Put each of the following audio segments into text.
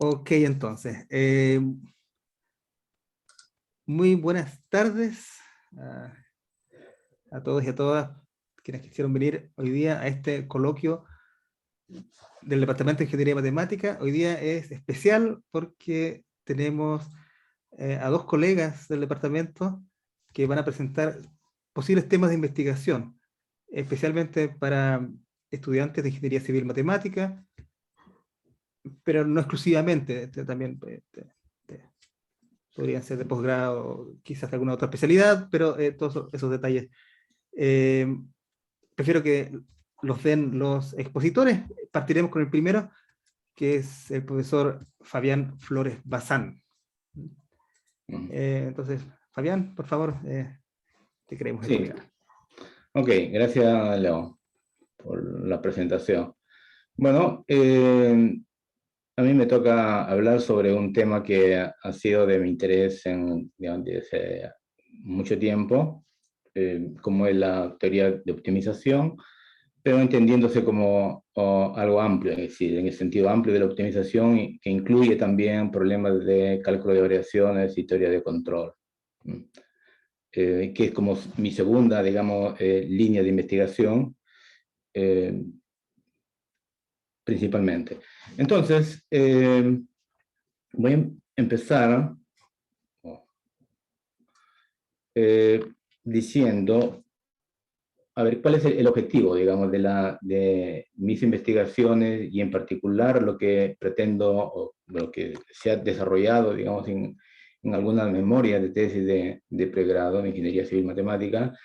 Ok, entonces, muy buenas tardes a, a todos y a todas quienes quisieron venir hoy día a este coloquio del Departamento de Ingeniería Matemática. Hoy día es especial porque tenemos a dos colegas del departamento que van a presentar posibles temas de investigación, especialmente para estudiantes de Ingeniería Civil Matemática, pero no exclusivamente, también podrían ser de posgrado, quizás de alguna otra especialidad, pero todos esos detalles. Eh, Prefiero que los den los expositores. Partiremos con el primero, que es el profesor Fabián Flores Bazán. Entonces, Fabián, por favor, te queremos Sí, escuchar. ok, gracias Leo por la presentación. Bueno, a mí me toca hablar sobre un tema que ha sido de mi interés digamos, desde mucho tiempo, como es la teoría de optimización, pero entendiéndose como algo amplio, es decir, en el sentido amplio de la optimización que incluye también problemas de cálculo de variaciones y teoría de control, que es como mi segunda, digamos, línea de investigación, principalmente. Entonces, voy a empezar diciendo, a ver, ¿cuál es el objetivo, digamos, de mis investigaciones y en particular lo que pretendo, o lo que se ha desarrollado, digamos, en algunas memorias de tesis de pregrado en Ingeniería Civil Matemática?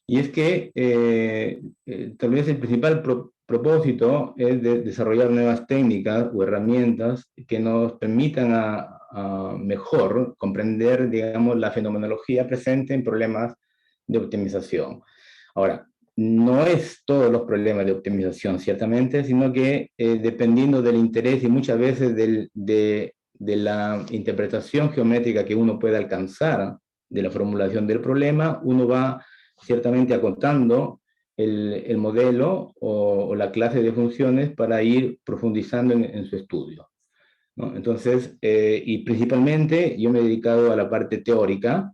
Y es que tal vez el principal propósito es de desarrollar nuevas técnicas o herramientas que nos permitan a mejor comprender, digamos, la fenomenología presente en problemas de optimización. Ahora, no es todos los problemas de optimización, ciertamente, sino que dependiendo del interés y muchas veces de la interpretación geométrica que uno puede alcanzar de la formulación del problema, uno va ciertamente acotando el modelo o la clase de funciones para ir profundizando en su estudio, ¿no? Entonces, y principalmente yo me he dedicado a la parte teórica,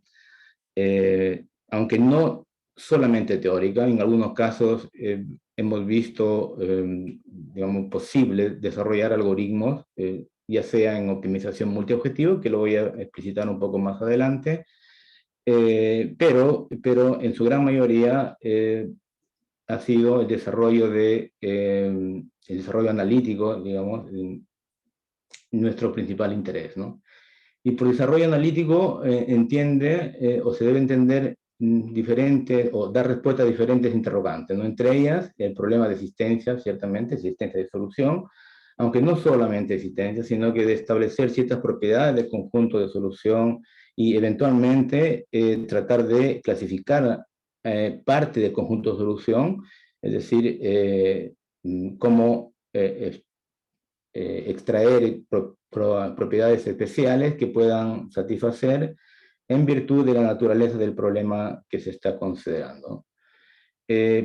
aunque no solamente teórica, en algunos casos hemos visto, digamos, posible desarrollar algoritmos, ya sea en optimización multiobjetivo, que lo voy a explicitar un poco más adelante, pero en su gran mayoría ha sido el desarrollo el desarrollo analítico, digamos, nuestro principal interés, ¿no? Y por desarrollo analítico entiende o se debe entender diferentes o dar respuesta a diferentes interrogantes, ¿no? Entre ellas el problema de existencia, ciertamente, existencia de solución, aunque no solamente existencia, sino que de establecer ciertas propiedades del conjunto de solución y eventualmente tratar de clasificar parte del conjunto de solución, es decir, cómo extraer propiedades especiales que puedan satisfacer en virtud de la naturaleza del problema que se está considerando.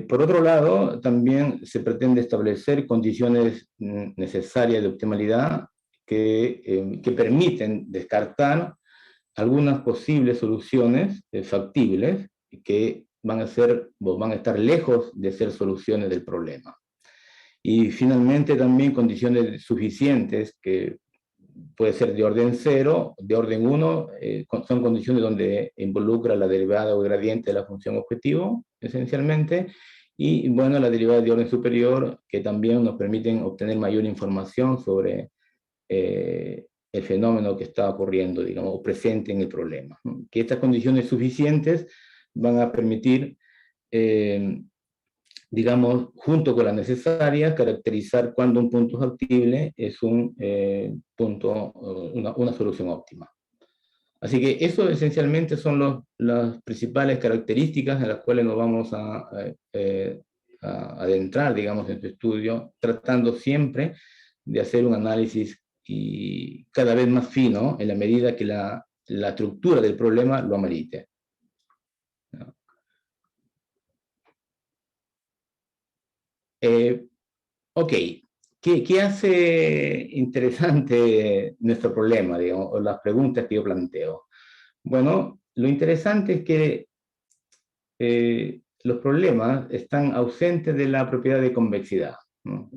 Por otro lado, también se pretende establecer condiciones necesarias de optimalidad que permiten descartar algunas posibles soluciones factibles que van a estar lejos de ser soluciones del problema. Y finalmente también condiciones suficientes, que puede ser de orden 0, de orden 1, son condiciones donde involucra la derivada o gradiente de la función objetivo, esencialmente, y bueno, la derivada de orden superior, que también nos permiten obtener mayor información sobre el fenómeno que está ocurriendo, digamos, o presente en el problema, ¿no? Que estas condiciones suficientes van a permitir digamos, junto con las necesarias, caracterizar cuando un punto factible es un punto, una solución óptima. Así que eso esencialmente son las principales características en las cuales nos vamos a adentrar, digamos, en tu estudio, tratando siempre de hacer un análisis y cada vez más fino en la medida que la estructura del problema lo amerite. Ok, ¿Qué hace interesante nuestro problema, digamos, o las preguntas que yo planteo? Bueno, lo interesante es que los problemas están ausentes de la propiedad de convexidad, ¿no?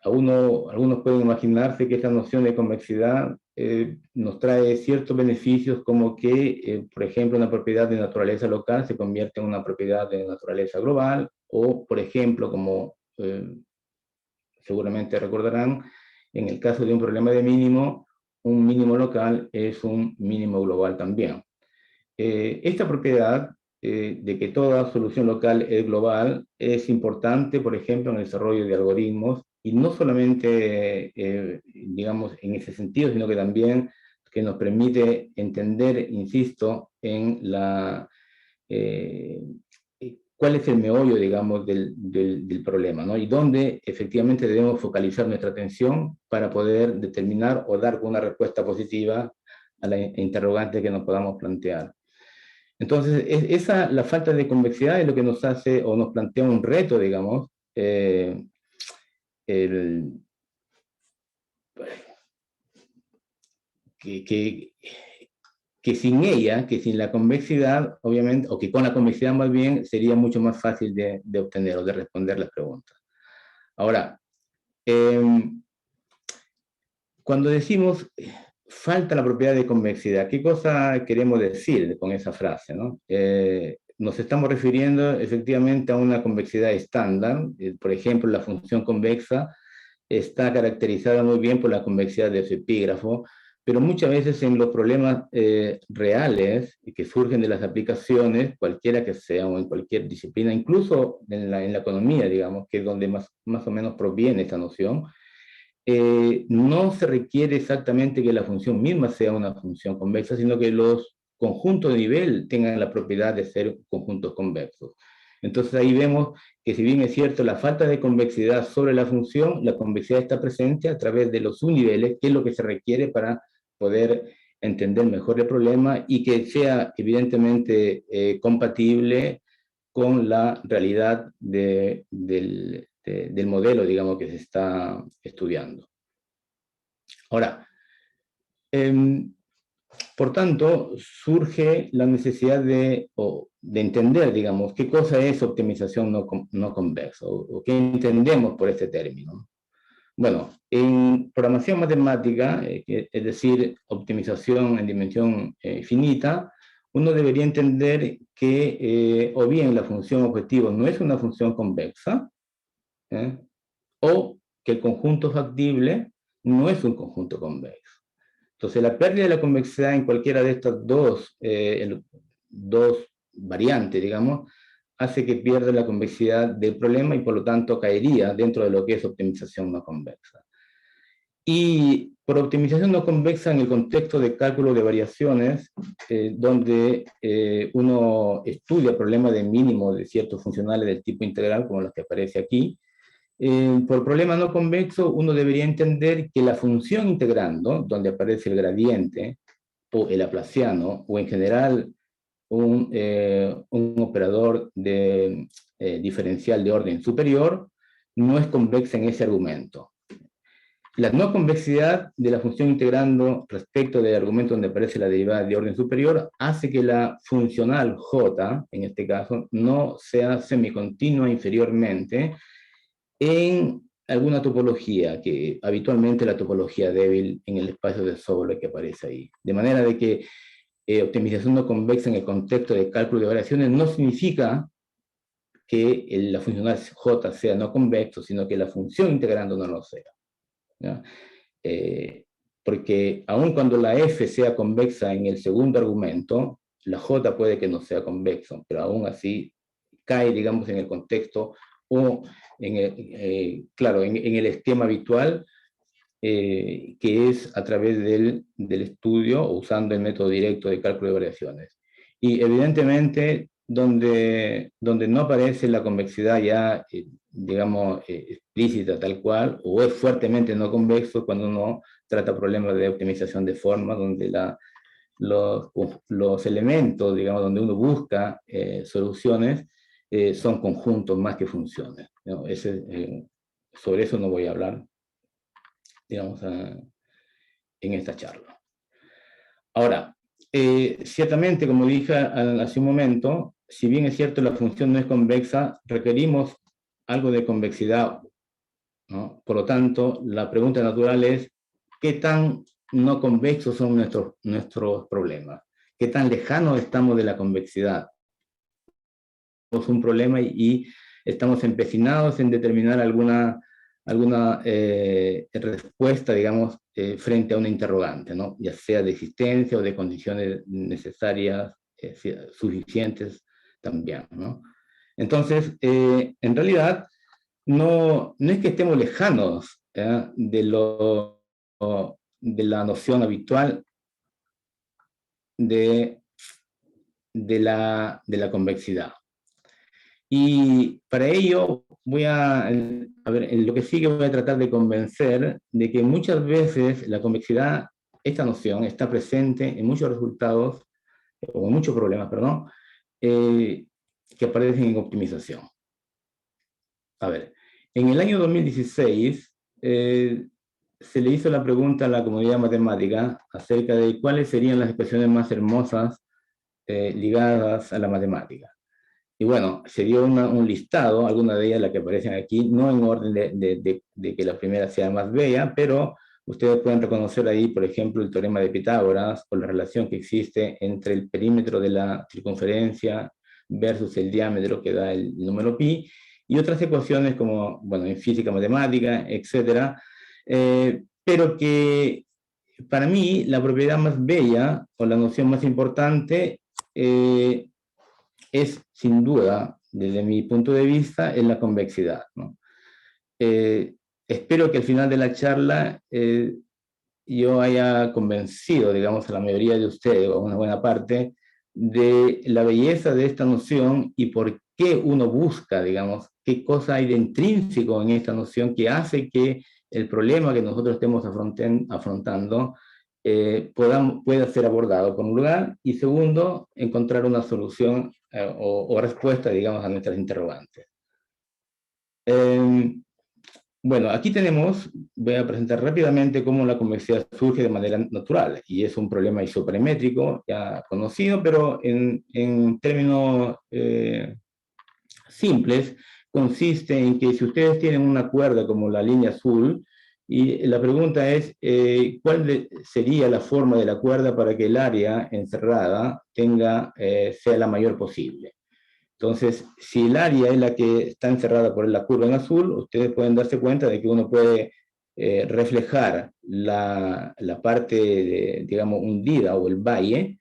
Algunos pueden imaginarse que esta noción de convexidad nos trae ciertos beneficios, como que, por ejemplo, una propiedad de naturaleza local se convierte en una propiedad de naturaleza global, o, por ejemplo, como seguramente recordarán, en el caso de un problema de mínimo, un mínimo local es un mínimo global también. Esta propiedad de que toda solución local es global es importante, por ejemplo, en el desarrollo de algoritmos, y no solamente, digamos, en ese sentido, sino que también que nos permite entender, insisto, en la, cuál es el meollo, digamos, del problema, ¿no? Y dónde efectivamente debemos focalizar nuestra atención para poder determinar o dar una respuesta positiva a la interrogante que nos podamos plantear. Entonces, la falta de convexidad es lo que nos hace o nos plantea un reto, digamos, el, que, que sin ella, que sin la convexidad, obviamente, o que con la convexidad más bien, sería mucho más fácil de obtener o de responder las preguntas. Ahora, cuando decimos falta la propiedad de convexidad, ¿qué cosa queremos decir con esa frase, ¿no? Nos estamos refiriendo efectivamente a una convexidad estándar. Por ejemplo, la función convexa está caracterizada muy bien por la convexidad de su epígrafo, pero muchas veces en los problemas reales que surgen de las aplicaciones, cualquiera que sea, o en cualquier disciplina, incluso en la economía, digamos, que es donde más o menos proviene esta noción, no se requiere exactamente que la función misma sea una función convexa, sino que los conjuntos de nivel tengan la propiedad de ser conjuntos convexos. Entonces ahí vemos que, si bien es cierto la falta de convexidad sobre la función, la convexidad está presente a través de los subniveles, que es lo que se requiere para poder entender mejor el problema y que sea evidentemente compatible con la realidad del modelo, digamos, que se está estudiando. Ahora, por tanto, surge la necesidad de entender, digamos, qué cosa es optimización no convexa, o qué entendemos por este término. Bueno, en programación matemática, es decir, optimización en dimensión finita, uno debería entender que o bien la función objetivo no es una función convexa, o que el conjunto factible no es un conjunto convexo. Entonces, la pérdida de la convexidad en cualquiera de estas dos variantes, digamos, hace que pierda la convexidad del problema y por lo tanto caería dentro de lo que es optimización no convexa. Y por optimización no convexa en el contexto de cálculo de variaciones, donde uno estudia problemas de mínimo de ciertos funcionales del tipo integral, como los que aparece aquí, por problema no convexo, uno debería entender que la función integrando, donde aparece el gradiente, o el laplaciano, o en general un operador diferencial de orden superior, no es convexa en ese argumento. La no convexidad de la función integrando respecto del argumento donde aparece la derivada de orden superior hace que la funcional j, en este caso, no sea semicontinua inferiormente en alguna topología, que habitualmente la topología débil en el espacio de Sobolev que aparece ahí. De manera de que optimización no convexa en el contexto de cálculo de variaciones no significa que la funcional j sea no convexo, sino que la función integrando no lo sea, ¿ya? Porque aun cuando la f sea convexa en el segundo argumento, la j puede que no sea convexo, pero aún así cae, digamos, en el contexto o claro, en el esquema habitual, que es a través del estudio o usando el método directo de cálculo de variaciones. Y evidentemente, donde no aparece la convexidad ya, digamos, explícita tal cual, o es fuertemente no convexo, cuando uno trata problemas de optimización de forma, donde los elementos, digamos, donde uno busca soluciones, son conjuntos más que funciones, ¿no? Ese sobre eso no voy a hablar, digamos, en esta charla. Ahora, ciertamente, como dije hace un momento, si bien es cierto la función no es convexa, requerimos algo de convexidad, ¿no? Por lo tanto, la pregunta natural es, ¿qué tan no convexos son nuestros problemas? ¿Qué tan lejanos estamos de la convexidad? Tenemos un problema y estamos empecinados en determinar alguna respuesta, digamos, frente a una interrogante, ¿no? Ya sea de existencia o de condiciones necesarias, suficientes también, ¿no? Entonces, en realidad, no es que estemos lejanos de la noción habitual de la convexidad. Y para ello a ver, en lo que sigue voy a tratar de convencer de que muchas veces la convexidad, esta noción, está presente en muchos resultados, o en muchos problemas, perdón, que aparecen en optimización. A ver, en el año 2016 se le hizo la pregunta a la comunidad matemática acerca de cuáles serían las expresiones más hermosas ligadas a la matemática. Y bueno, se dio un listado, algunas de ellas las que aparecen aquí, no en orden de que la primera sea más bella, pero ustedes pueden reconocer ahí, por ejemplo, el teorema de Pitágoras, o la relación que existe entre el perímetro de la circunferencia versus el diámetro que da el número pi, y otras ecuaciones como, bueno, en física matemática, etcétera, pero que para mí la propiedad más bella, o la noción más importante, es sin duda, desde mi punto de vista, es la convexidad, ¿no? Espero que al final de la charla yo haya convencido, digamos, a la mayoría de ustedes, o a una buena parte, de la belleza de esta noción y por qué uno busca, digamos, qué cosa hay de intrínseco en esta noción que hace que el problema que nosotros estemos afrontando pueda ser abordado, por un lugar, y segundo, encontrar una solución o respuesta, digamos, a nuestras interrogantes. Bueno, aquí voy a presentar rápidamente cómo la convexidad surge de manera natural, y es un problema isoperimétrico ya conocido, pero en términos simples, consiste en que si ustedes tienen una cuerda como la línea azul, y la pregunta es, ¿cuál sería la forma de la cuerda para que el área encerrada sea la mayor posible? Entonces, si el área es la que está encerrada por la curva en azul, ustedes pueden darse cuenta de que uno puede reflejar la parte, digamos, hundida o el valle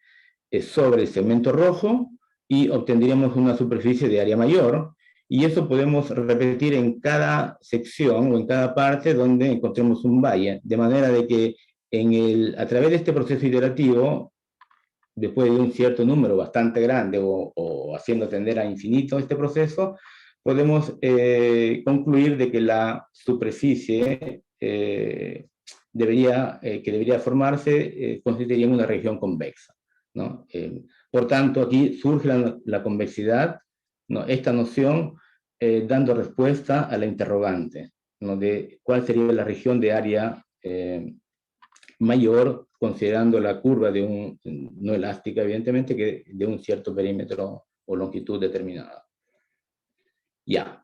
sobre el segmento rojo y obtendríamos una superficie de área mayor, y eso podemos repetir en cada sección o en cada parte donde encontremos un valle, de manera de que a través de este proceso iterativo, después de un cierto número bastante grande o haciendo tender a infinito este proceso, podemos concluir de que la superficie que debería formarse consistiría en una región convexa, ¿no? Por tanto, aquí surge la convexidad, ¿no? Esta noción dando respuesta a la interrogante, ¿no? De cuál sería la región de área mayor, considerando la curva no elástica, evidentemente, que de un cierto perímetro o longitud determinada. Ya.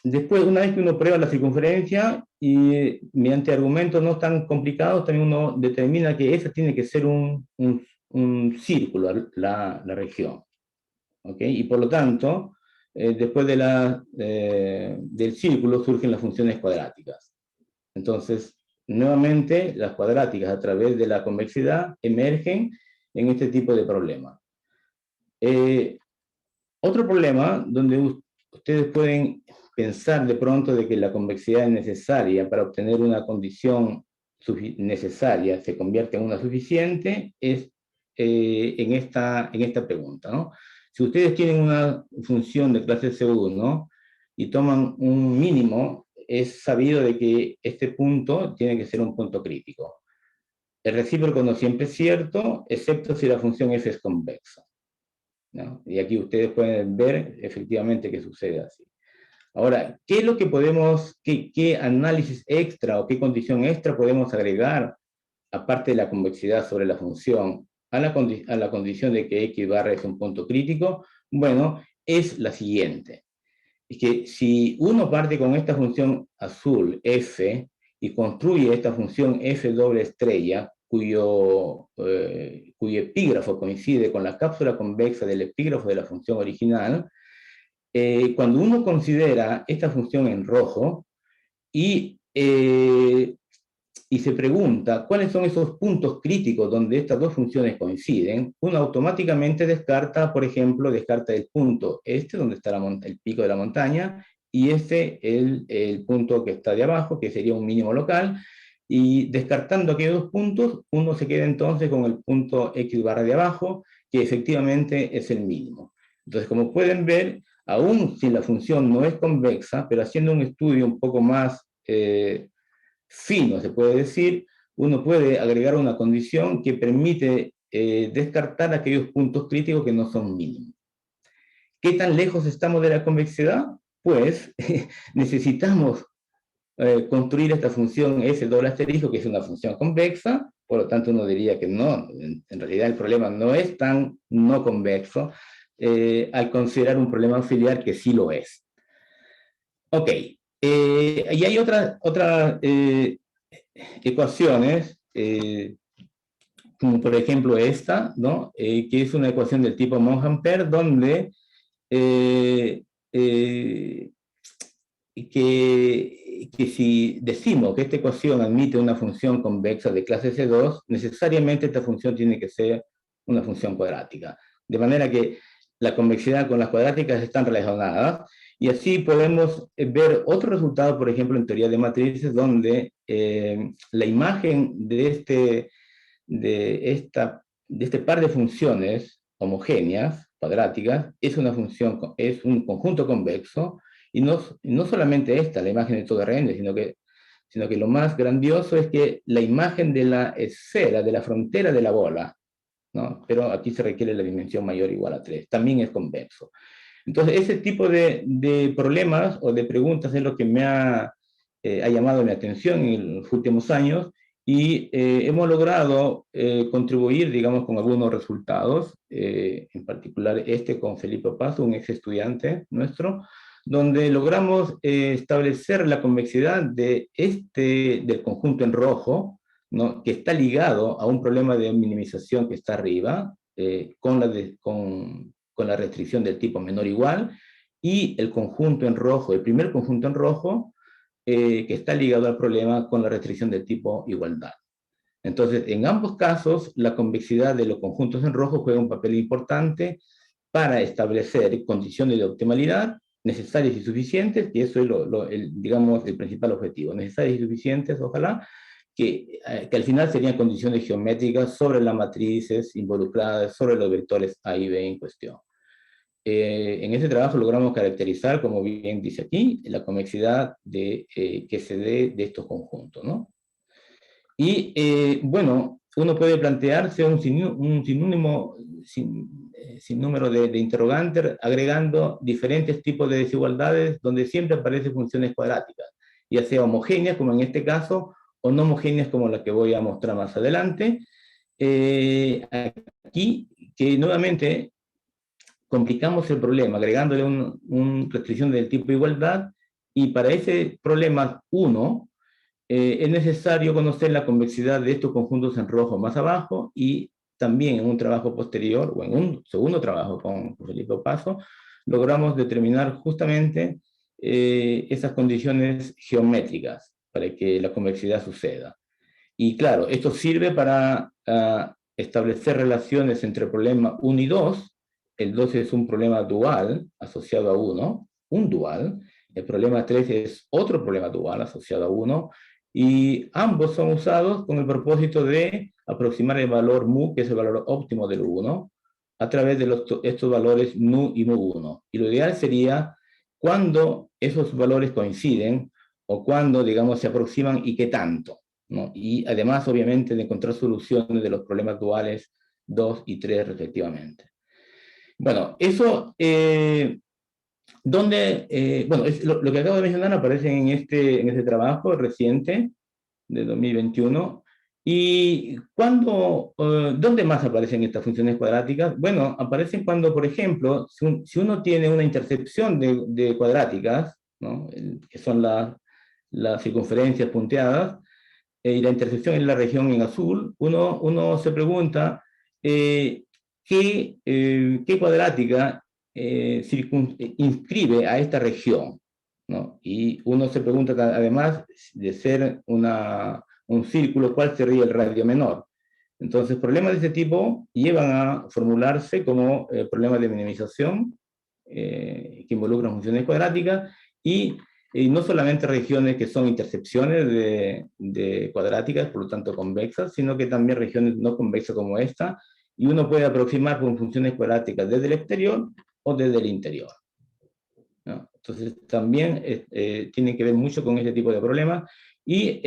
Después, una vez que uno prueba la circunferencia y mediante argumentos no tan complicados, también uno determina que esa tiene que ser un círculo, la región. ¿Okay? Y por lo tanto, después del círculo surgen las funciones cuadráticas. Entonces, nuevamente, las cuadráticas a través de la convexidad emergen en este tipo de problemas. Otro problema donde ustedes pueden pensar de pronto de que la convexidad es necesaria para obtener una condición necesaria, se convierte en una suficiente, es en esta pregunta, ¿no? Si ustedes tienen una función de clase C1 y toman un mínimo, es sabido de que este punto tiene que ser un punto crítico. El recíproco no siempre es cierto, excepto si la función f es convexa, ¿no? Y aquí ustedes pueden ver efectivamente que sucede así. Ahora, ¿qué es lo que podemos, qué análisis extra o qué condición extra podemos agregar, aparte de la convexidad sobre la función, a la condición de que X barra es un punto crítico? Bueno, es la siguiente. Es que si uno parte con esta función azul f y construye esta función f doble estrella, cuyo epígrafo coincide con la cápsula convexa del epígrafo de la función original, cuando uno considera esta función en rojo y se pregunta cuáles son esos puntos críticos donde estas dos funciones coinciden, uno automáticamente descarta, por ejemplo, descarta el punto donde está el pico de la montaña, y el punto que está de abajo, que sería un mínimo local, y descartando aquellos dos puntos, uno se queda entonces con el punto X barra de abajo, que efectivamente es el mínimo. Entonces, como pueden ver, aún si la función no es convexa, pero haciendo un estudio un poco más fino, se puede decir, uno puede agregar una condición que permite descartar aquellos puntos críticos que no son mínimos. ¿Qué tan lejos estamos de la convexidad? Pues necesitamos construir esta función S doble asterisco, que es una función convexa, por lo tanto uno diría que no, en realidad el problema no es tan no convexo, al considerar un problema auxiliar que sí lo es. Ok, y hay otras ecuaciones, como por ejemplo esta, ¿no? Que es una ecuación del tipo Monge-Ampère, donde que si decimos que esta ecuación admite una función convexa de clase C2, necesariamente esta función tiene que ser una función cuadrática. De manera que la convexidad con las cuadráticas están relacionadas, y así podemos ver otro resultado, por ejemplo, en teoría de matrices, donde la imagen de este par de funciones homogéneas, cuadráticas, es un conjunto convexo, y no solamente la imagen de todo Rende, sino que lo más grandioso es que la imagen de la esfera, de la frontera de la bola, ¿no? Pero aquí se requiere la dimensión mayor o igual a 3, también es convexo. Entonces, ese tipo de problemas o de preguntas es lo que me ha llamado mi atención en los últimos años, y hemos logrado contribuir, digamos, con algunos resultados, en particular con Felipe Paso, un ex estudiante nuestro, donde logramos establecer la convexidad del conjunto en rojo, ¿no? Que está ligado a un problema de minimización que está arriba, con la restricción del tipo menor o igual, y el conjunto en rojo, el primer conjunto en rojo, que está ligado al problema con la restricción del tipo igualdad. Entonces, en ambos casos, la convexidad de los conjuntos en rojo juega un papel importante para establecer condiciones de optimalidad necesarias y suficientes, y eso es digamos, el principal objetivo, necesarias y suficientes, ojalá, que al final serían condiciones geométricas sobre las matrices involucradas, sobre los vectores A y B en cuestión. En ese trabajo logramos caracterizar, como bien dice aquí, la convexidad que se dé de estos conjuntos, ¿no? Y bueno, uno puede plantearse un sinnúmero de interrogantes, agregando diferentes tipos de desigualdades donde siempre aparecen funciones cuadráticas, ya sea homogéneas, como en este caso, o no homogéneas, como la que voy a mostrar más adelante. Aquí, que nuevamente complicamos el problema agregándole una restricción del tipo igualdad, y para ese problema 1 es necesario conocer la convexidad de estos conjuntos en rojo más abajo, y también en un trabajo posterior, o en un segundo trabajo con Felipe Paso, logramos determinar justamente esas condiciones geométricas para que la convexidad suceda. Y claro, esto sirve para establecer relaciones entre el problema 1 y 2. El 2 es un problema dual asociado a 1, un dual. El problema 3 es otro problema dual asociado a 1, y ambos son usados con el propósito de aproximar el valor mu, que es el valor óptimo del 1, a través de estos valores nu y mu1. Y lo ideal sería cuando esos valores coinciden, o cuando, digamos, se aproximan y qué tanto, ¿no? Y además, obviamente, de encontrar soluciones de los problemas duales 2 y 3 respectivamente. Bueno, eso donde, bueno, lo que acabo de mencionar aparece en este trabajo reciente de 2021. ¿Y dónde más aparecen estas funciones cuadráticas? Bueno, aparecen cuando, por ejemplo, si uno tiene una intercepción de cuadráticas, ¿no? Que son las circunferencias punteadas, y la intersección es la región en azul, uno se pregunta qué cuadrática inscribe a esta región, ¿no? Y uno se pregunta, además de ser un círculo, ¿cuál sería el radio menor? Entonces, problemas de este tipo llevan a formularse como problemas de minimización que involucran funciones cuadráticas y no solamente regiones que son intercepciones de cuadráticas, por lo tanto convexas, sino que también regiones no convexas como esta, y uno puede aproximar con funciones cuadráticas desde el exterior o desde el interior, ¿no? Entonces también tiene que ver mucho con este tipo de problemas. Y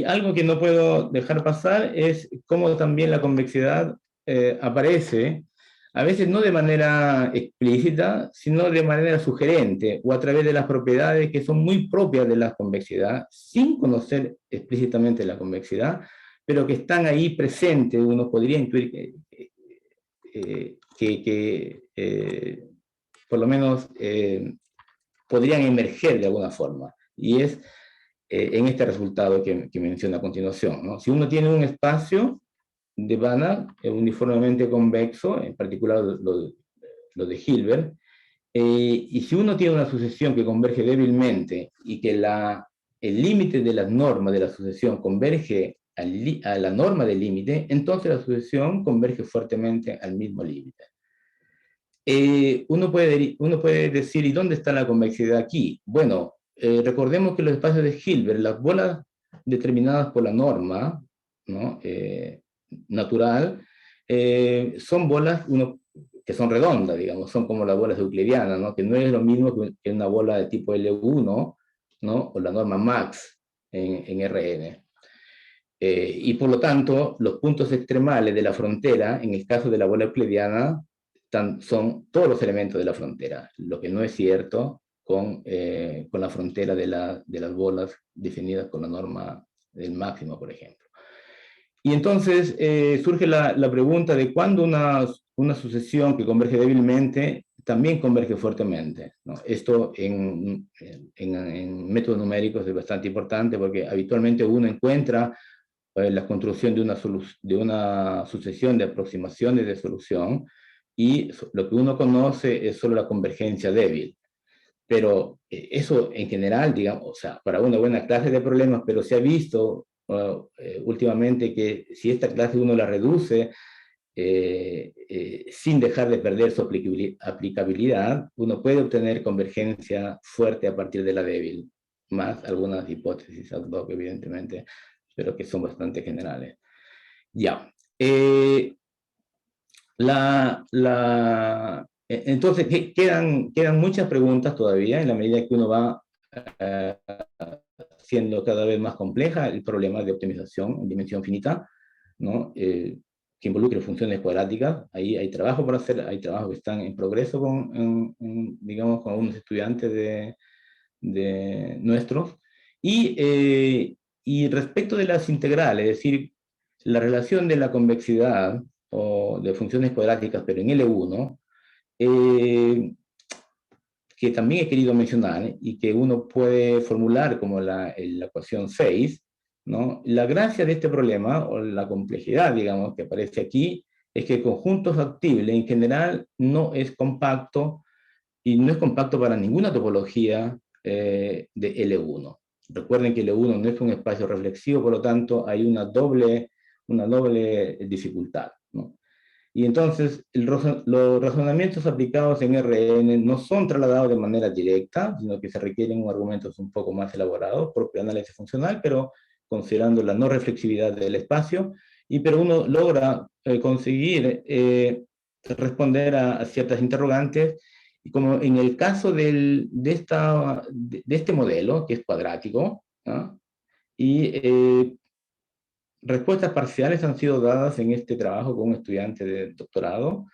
algo que no puedo dejar pasar es cómo también la convexidad aparece, a veces no de manera explícita, sino de manera sugerente o a través de las propiedades que son muy propias de la convexidad, sin conocer explícitamente la convexidad, pero que están ahí presentes. Uno podría intuir que por lo menos podrían emerger de alguna forma. Y es en este resultado que menciono a continuación, ¿no? Si uno tiene un espacio de Banach uniformemente convexo, en particular lo de Hilbert, y si uno tiene una sucesión que converge débilmente y que el límite de la norma de la sucesión converge a la norma del límite, entonces la sucesión converge fuertemente al mismo límite. Uno puede decir, ¿y dónde está la convexidad aquí? Bueno, recordemos que los espacios de Hilbert, las bolas determinadas por la norma, ¿no? Natural, son bolas que son redondas, digamos, son como las bolas euclidianas, ¿no? Que no es lo mismo que una bola de tipo L1, ¿no? O la norma max en Rn. Y por lo tanto, los puntos extremales de la frontera, en el caso de la bola euclidiana, son todos los elementos de la frontera, lo que no es cierto con la frontera de las bolas definidas con la norma del máximo, por ejemplo. Y entonces surge la pregunta de cuándo una sucesión que converge débilmente también converge fuertemente, ¿no? Esto en métodos numéricos es bastante importante porque habitualmente uno encuentra la construcción de una sucesión de aproximaciones de solución, y lo que uno conoce es solo la convergencia débil. Pero eso en general, digamos, o sea, para una buena clase de problemas, pero se ha visto últimamente que si esta clase uno la reduce sin dejar de perder su aplicabilidad, uno puede obtener convergencia fuerte a partir de la débil, más algunas hipótesis ad hoc, evidentemente, pero que son bastante generales. Ya. Entonces, quedan muchas preguntas todavía en la medida que uno va siendo cada vez más compleja el problema de optimización en dimensión finita, ¿no? Que involucre funciones cuadráticas. Ahí hay trabajo por hacer, hay trabajos que están en progreso digamos, con algunos estudiantes de nuestros. Y respecto de las integrales, es decir, la relación de la convexidad o de funciones cuadráticas, pero en L1, que también he querido mencionar y que uno puede formular como la ecuación 6, ¿no? La gracia de este problema, o la complejidad, digamos, que aparece aquí, es que el conjunto factible en general no es compacto, y no es compacto para ninguna topología de L1. Recuerden que L1 no es un espacio reflexivo, por lo tanto hay una doble dificultad, ¿no? Y entonces los razonamientos aplicados en Rn no son trasladados de manera directa, sino que se requieren argumentos un poco más elaborados, propio análisis funcional, pero considerando la no reflexividad del espacio, pero uno logra conseguir responder a ciertas interrogantes, y como en el caso de este modelo, que es cuadrático, ¿no? Y respuestas parciales han sido dadas en este trabajo con un estudiante de doctorado,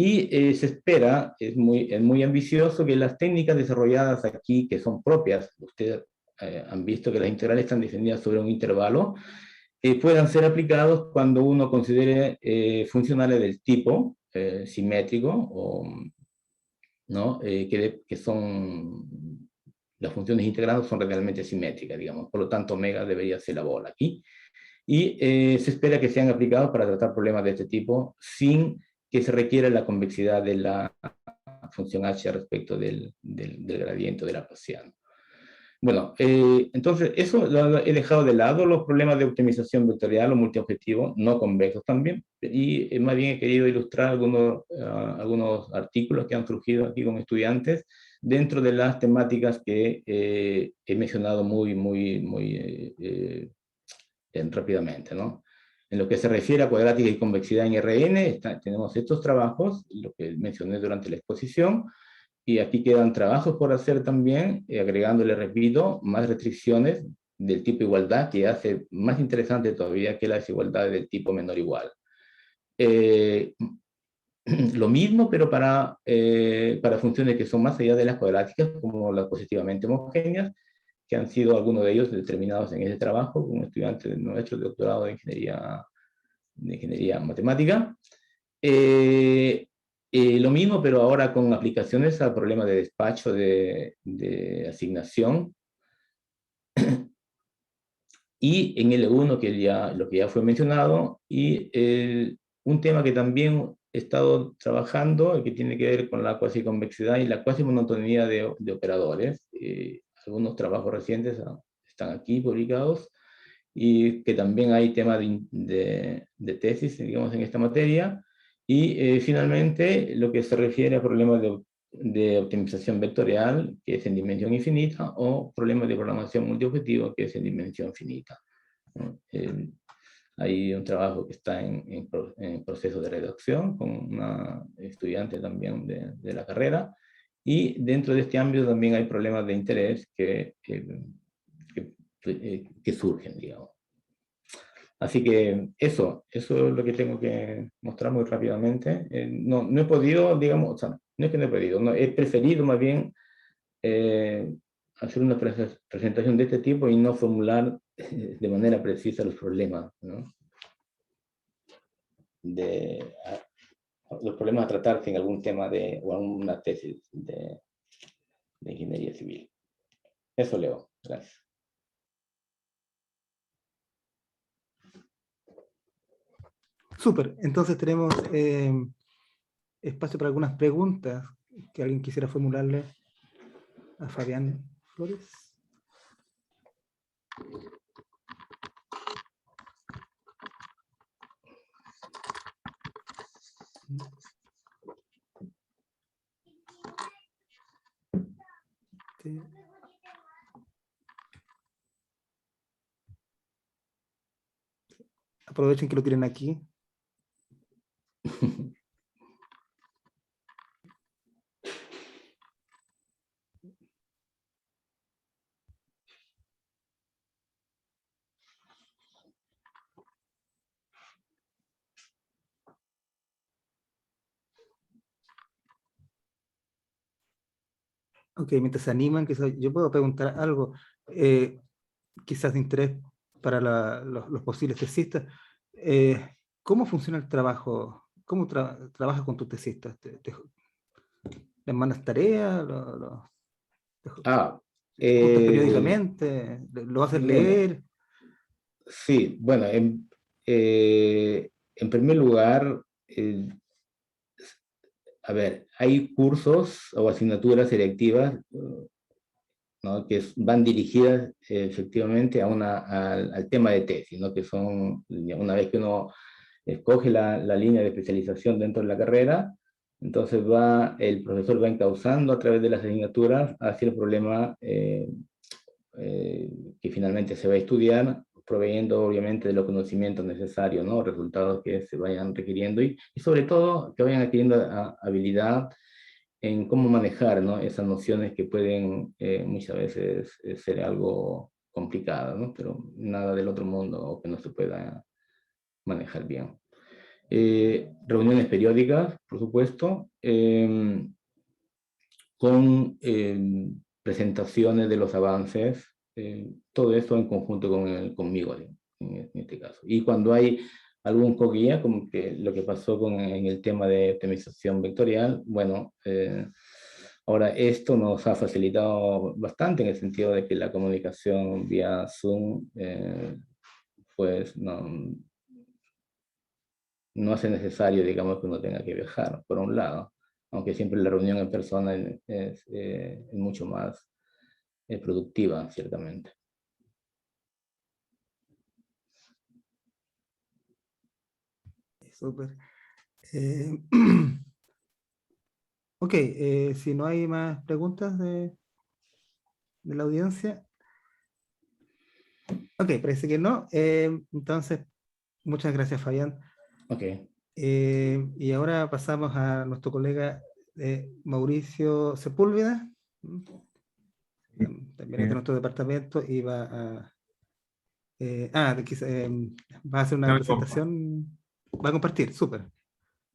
Y se espera, es muy ambicioso, que las técnicas desarrolladas aquí, que son propias, ustedes han visto que las integrales están definidas sobre un intervalo, puedan ser aplicados cuando uno considere funcionales del tipo simétrico, o, ¿no? Que son, las funciones integradas son realmente simétricas, digamos. Por lo tanto, omega debería ser la bola aquí. Y se espera que sean aplicados para tratar problemas de este tipo sin que se requiera la convexidad de la función h respecto del gradiente de Laplaciano. Bueno, entonces eso he dejado de lado los problemas de optimización vectorial o multiobjetivo no convexos también, y más bien he querido ilustrar algunos artículos que han surgido aquí con estudiantes dentro de las temáticas que he mencionado rápidamente, ¿no? En lo que se refiere a cuadrática y convexidad en RN, tenemos estos trabajos, lo que mencioné durante la exposición, y aquí quedan trabajos por hacer también, agregándole, repito, más restricciones del tipo igualdad, que hace más interesante todavía que la desigualdad del tipo menor igual. Lo mismo, pero para funciones que son más allá de las cuadráticas, como las positivamente homogéneas, que han sido algunos de ellos determinados en ese trabajo, como estudiante nuestro de doctorado de ingeniería matemática. Lo mismo, pero ahora con aplicaciones al problema de despacho de asignación. Y en L1, lo que ya fue mencionado, y un tema que también he estado trabajando, que tiene que ver con la cuasiconvexidad y la cuasimonotonía de operadores. Algunos trabajos recientes están aquí publicados, y que también hay tema de tesis, digamos, en esta materia. Y finalmente, lo que se refiere a problemas de optimización vectorial, que es en dimensión infinita, o problemas de programación multiobjetivo, que es en dimensión finita, ¿no? Hay un trabajo que está en proceso de redacción con una estudiante también de la carrera, y dentro de este ámbito también hay problemas de interés que surgen, digamos. Así que eso es lo que tengo que mostrar muy rápidamente. No he podido, digamos, o sea, no es que no he podido, no, he preferido más bien hacer una presentación de este tipo y no formular de manera precisa los problemas, ¿no? Los problemas a tratarse en algún tema o alguna tesis de ingeniería civil. Eso, Leo. Gracias. Súper, entonces tenemos espacio para algunas preguntas que alguien quisiera formularle a Fabián Flores. Sí. Aprovechen que lo tienen aquí. Ok, mientras se animan, quizás yo puedo preguntar algo, quizás de interés para los posibles tesistas. ¿Cómo funciona el trabajo? ¿Cómo trabajas con tus tesistas? ¿Les mandas tareas? ¿Discutes periódicamente? ¿Lo haces Bueno, leer? sí, bueno, en primer lugar, a ver, hay cursos o asignaturas selectivas, ¿no? Que van dirigidas efectivamente al tema de tesis, ¿no? Que son, una vez que uno escoge la línea de especialización dentro de la carrera, entonces el profesor va encauzando a través de las asignaturas hacia el problema que finalmente se va a estudiar, proveyendo obviamente de los conocimientos necesarios, ¿no? Resultados que se vayan requiriendo, y sobre todo que vayan adquiriendo habilidad en cómo manejar, ¿no? Esas nociones que pueden muchas veces ser algo complicadas, ¿no? Pero nada del otro mundo o que no se pueda manejar bien. reuniones periódicas, por supuesto, con presentaciones de los avances, todo esto en conjunto conmigo, en este caso. Y cuando hay algún coquilla, como que lo que pasó en el tema de optimización vectorial, bueno, ahora esto nos ha facilitado bastante en el sentido de que la comunicación vía Zoom, pues no hace necesario, digamos, que uno tenga que viajar, por un lado, aunque siempre la reunión en persona es mucho más productiva, ciertamente. Súper. Ok, si no hay más preguntas de la audiencia. Ok, parece que no. Entonces, muchas gracias, Fabián. Ok. Y ahora pasamos a nuestro colega Mauricio Sepúlveda, también es de nuestro departamento, y va a, va a hacer una presentación, va a compartir, súper.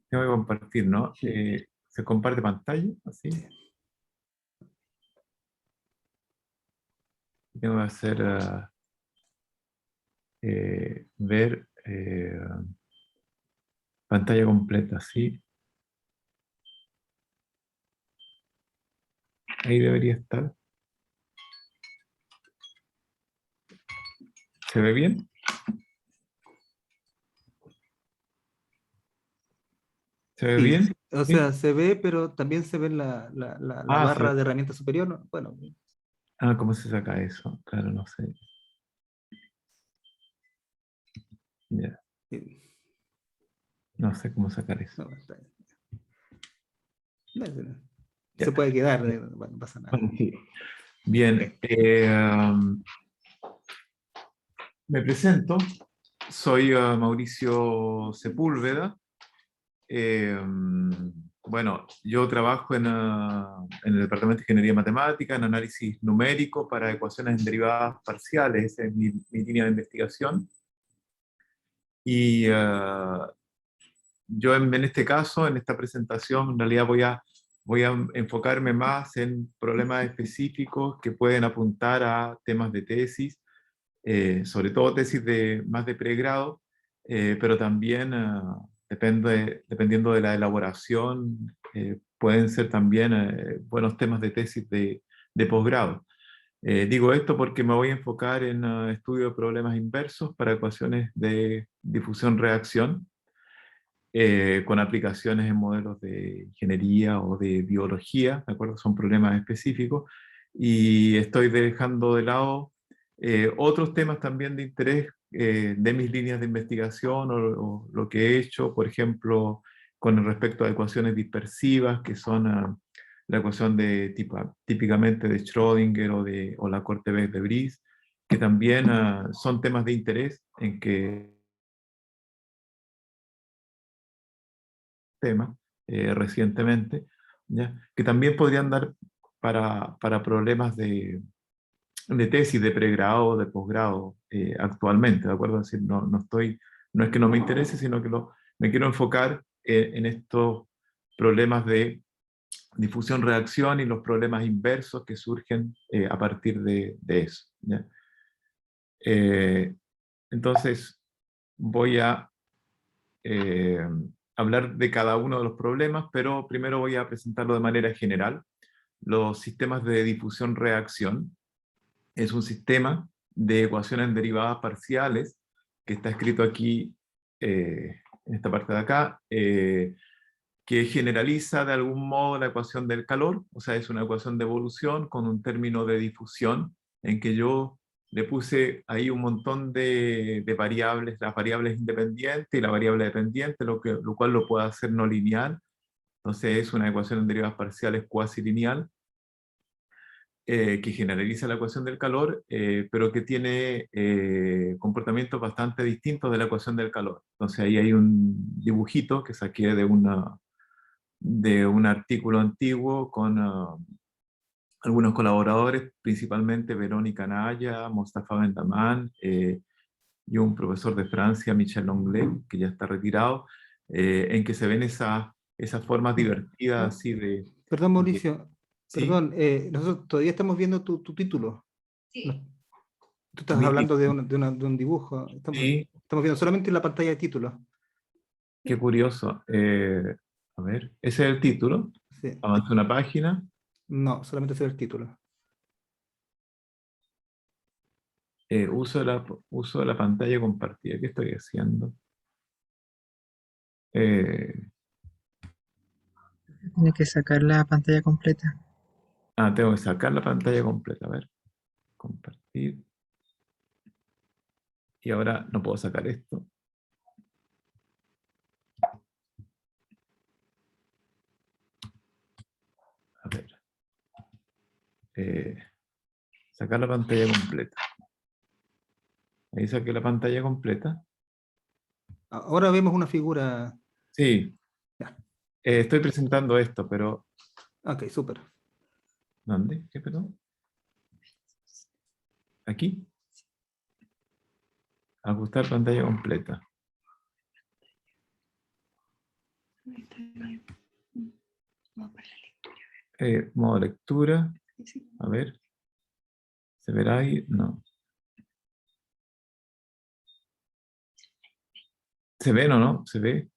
Tengo que compartir, ¿no? Sí. Se comparte pantalla, así. Sí. Tengo que hacer ver pantalla completa, ¿sí? Ahí debería estar. ¿Se ve bien? ¿Se ve Sí, bien? o ¿Sí? sea, se ve, pero también se ve la Se barra ve. de herramientas superior, ¿no? Bueno, ¿Cómo se saca eso? Claro, no sé. Ya, sí, no sé cómo sacar eso. no, está bien. No, Ya. se puede quedar, bueno, no pasa nada. Bueno, sí. Bien. Ok. Me presento. Soy Mauricio Sepúlveda. Bueno, yo trabajo en el Departamento de Ingeniería Matemática, en análisis numérico para ecuaciones en derivadas parciales. Esa es mi línea de investigación. Y yo en este caso, en esta presentación, en realidad voy a enfocarme más en problemas específicos que pueden apuntar a temas de tesis, sobre todo tesis más de pregrado, pero también dependiendo de la elaboración, pueden ser también buenos temas de tesis de posgrado. Digo esto porque me voy a enfocar en estudio de problemas inversos para ecuaciones de difusión-reacción, con aplicaciones en modelos de ingeniería o de biología, ¿de acuerdo? Son problemas específicos, y estoy dejando de lado otros temas también de interés de mis líneas de investigación o lo que he hecho, por ejemplo, con respecto a ecuaciones dispersivas, que son la ecuación típicamente de Schrödinger o la corte de Brice, que también son temas de interés en que temas recientemente, ¿ya? Que también podrían dar para problemas de tesis, de pregrado, de posgrado actualmente, ¿de acuerdo? Es decir, no es que no me interese, sino que me quiero enfocar en estos problemas de difusión-reacción y los problemas inversos que surgen a partir de eso, ¿ya? Entonces, voy a eh, hablar de cada uno de los problemas, pero primero voy a presentarlo de manera general. Los sistemas de difusión-reacción es un sistema de ecuaciones derivadas parciales que está escrito aquí, en esta parte de acá, que generaliza de algún modo la ecuación del calor, o sea, es una ecuación de evolución con un término de difusión, en que yo le puse ahí un montón de variables, las variables independientes y la variable dependiente, lo cual lo puede hacer no lineal. Entonces es una ecuación en derivadas parciales cuasi lineal, que generaliza la ecuación del calor, pero que tiene comportamientos bastante distintos de la ecuación del calor. Entonces ahí hay un dibujito que saqué de un artículo antiguo con algunos colaboradores, principalmente Verónica Naya, Mostafa Bendaman, y un profesor de Francia, Michel Longley, que ya está retirado, en que se ven esas formas divertidas así Perdón, Mauricio. ¿sí? Perdón, nosotros todavía estamos viendo tu título. Sí. Tú estás Mi hablando de título. de un dibujo. Sí, Estamos viendo solamente la pantalla de título. qué curioso. A ver, ese es el título. Sí. Avance una página. No, solamente se ve el título. Uso de la pantalla compartida. ¿Qué estoy haciendo? Eh, Tiene que sacar la pantalla completa. tengo que sacar la pantalla completa. A ver, compartir. Y ahora no puedo sacar esto. A ver. Sacar la pantalla completa. Ahí saqué la pantalla completa. Ahora vemos una figura. Sí. Ya. Estoy presentando esto, pero... Ok, súper. ¿Dónde? ¿Qué, perdón? ¿Aquí? Ajustar pantalla completa. Modo lectura. A ver. ¿Se verá ahí? No. ¿Se ve o no? ¿Se ve?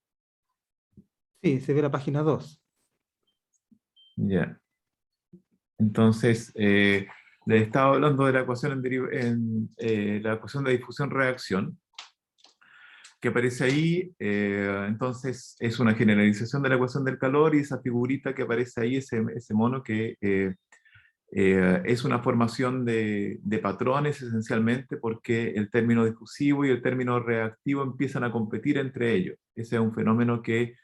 Sí, se ve la página 2. Ya. Entonces, les estaba hablando de la ecuación, la ecuación de difusión-reacción, que aparece ahí. Entonces, es una generalización de la ecuación del calor, y esa figurita que aparece ahí, ese mono que es una formación de patrones esencialmente, porque el término difusivo y el término reactivo empiezan a competir entre ellos. Ese es un fenómeno que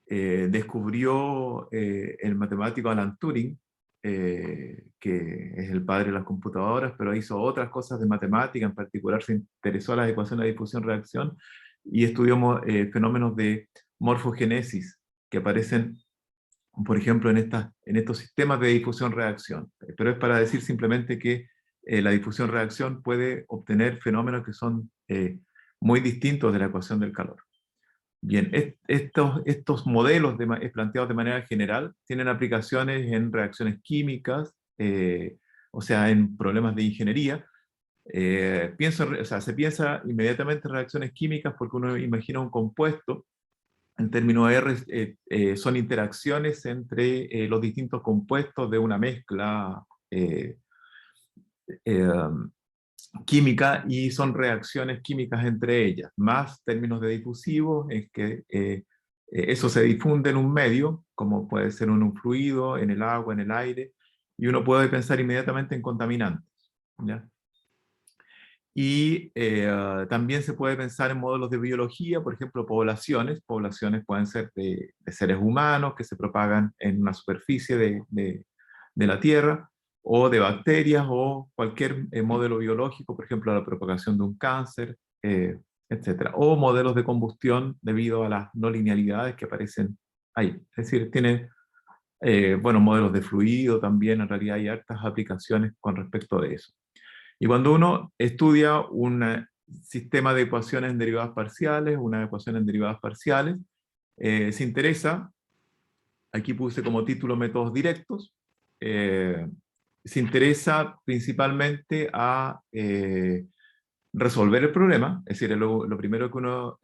descubrió el matemático Alan Turing, que es el padre de las computadoras, pero hizo otras cosas de matemática. En particular se interesó en las ecuaciones de difusión-reacción y estudió fenómenos de morfogenesis que aparecen, por ejemplo, en estos sistemas de difusión-reacción. Pero es para decir simplemente que la difusión-reacción puede obtener fenómenos que son muy distintos de la ecuación del calor. Bien, estos modelos planteados de manera general tienen aplicaciones en reacciones químicas, o sea, en problemas de ingeniería. O sea, se piensa inmediatamente en reacciones químicas porque uno imagina un compuesto. En términos R, son interacciones entre los distintos compuestos de una mezcla eh, química, y son reacciones químicas entre ellas. Más términos de difusivos es que eso se difunde en un medio, como puede ser en un fluido, en el agua, en el aire, y uno puede pensar inmediatamente en contaminantes, ¿ya? Y también se puede pensar en modelos de biología, por ejemplo, poblaciones. Poblaciones pueden ser de seres humanos que se propagan en una superficie de la Tierra, o de bacterias, o cualquier modelo biológico, por ejemplo, la propagación de un cáncer, etc. O modelos de combustión debido a las no linealidades que aparecen ahí. Es decir, tiene bueno, modelos de fluido también. En realidad hay hartas aplicaciones con respecto a eso. Y cuando uno estudia un sistema de ecuaciones en derivadas parciales, una ecuación en derivadas parciales, se interesa, aquí puse como título métodos directos, se interesa principalmente a resolver el problema. Es decir, lo primero que uno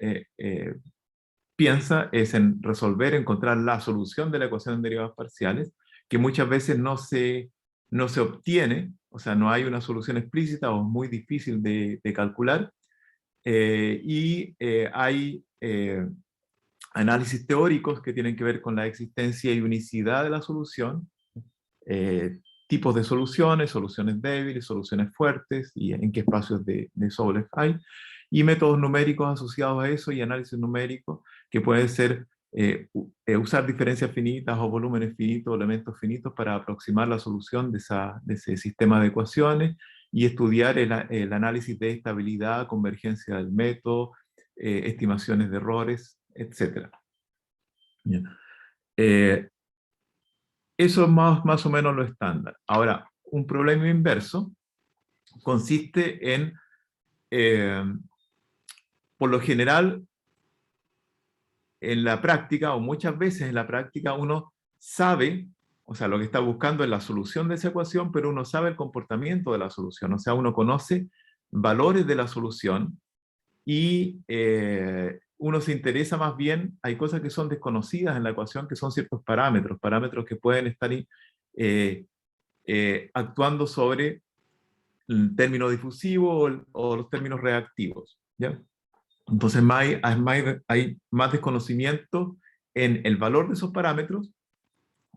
piensa es en resolver, encontrar la solución de la ecuación en derivadas parciales, que muchas veces no se obtiene. O sea, no hay una solución explícita, o es muy difícil de calcular, y hay análisis teóricos que tienen que ver con la existencia y unicidad de la solución, tipos de soluciones, soluciones débiles, soluciones fuertes, y en qué espacios de Sobolev hay, y métodos numéricos asociados a eso, y análisis numérico, que puede ser usar diferencias finitas o volúmenes finitos, elementos finitos, para aproximar la solución de ese sistema de ecuaciones, y estudiar el análisis de estabilidad, convergencia del método, estimaciones de errores, etc. Eso es más o menos lo estándar. Ahora, un problema inverso consiste en por lo general, en la práctica, o muchas veces en la práctica, uno sabe, o sea, lo que está buscando es la solución de esa ecuación, pero uno sabe el comportamiento de la solución, o sea, uno conoce valores de la solución y uno se interesa más bien, hay cosas que son desconocidas en la ecuación, que son ciertos parámetros que pueden estar actuando sobre el término difusivo o los términos reactivos, ¿ya? Entonces hay más desconocimiento en el valor de esos parámetros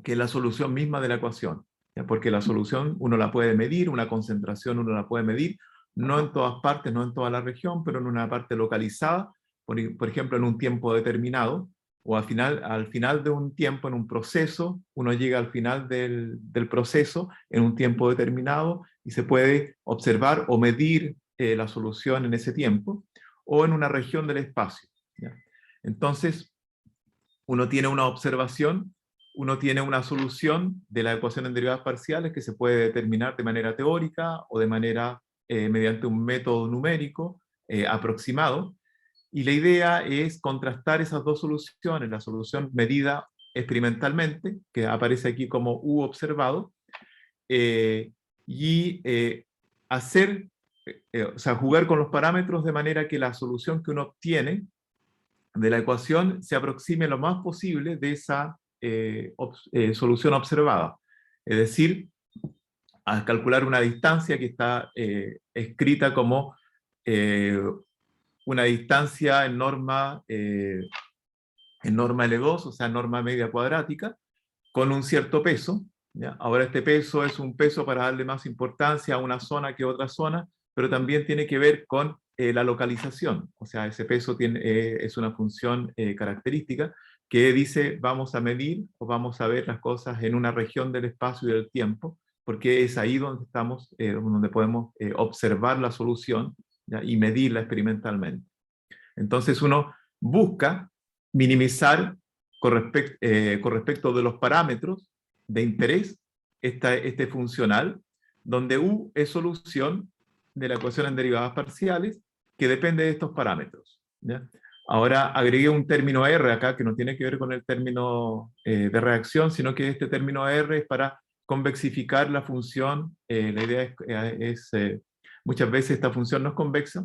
que la solución misma de la ecuación, ¿ya? Porque la solución uno la puede medir, una concentración uno la puede medir, no en todas partes, no en toda la región, pero en una parte localizada, por ejemplo, en un tiempo determinado, o al final de un tiempo, en un proceso, uno llega al final del proceso en un tiempo determinado y se puede observar o medir la solución en ese tiempo, o en una región del espacio, ¿ya? Entonces, uno tiene una observación, uno tiene una solución de la ecuación en derivadas parciales que se puede determinar de manera teórica o de manera mediante un método numérico aproximado, y la idea es contrastar esas dos soluciones, la solución medida experimentalmente, que aparece aquí como U observado, y hacer, o sea, jugar con los parámetros de manera que la solución que uno obtiene de la ecuación se aproxime lo más posible de esa solución observada. Es decir, a calcular una distancia que está escrita como una distancia en norma L2, o sea, norma media cuadrática, con un cierto peso, ¿ya? Ahora este peso es un peso para darle más importancia a una zona que a otra zona, pero también tiene que ver con la localización, o sea, ese peso es una función característica que dice vamos a medir o vamos a ver las cosas en una región del espacio y del tiempo, porque es ahí donde estamos, donde podemos observar la solución, ¿ya? Y medirla experimentalmente. Entonces uno busca minimizar con respecto de los parámetros de interés este funcional, donde U es solución de la ecuación en derivadas parciales que depende de estos parámetros, ¿ya? Ahora agregué un término R acá que no tiene que ver con el término de reacción, sino que este término R es para convexificar la función. La idea es muchas veces esta función no es convexa,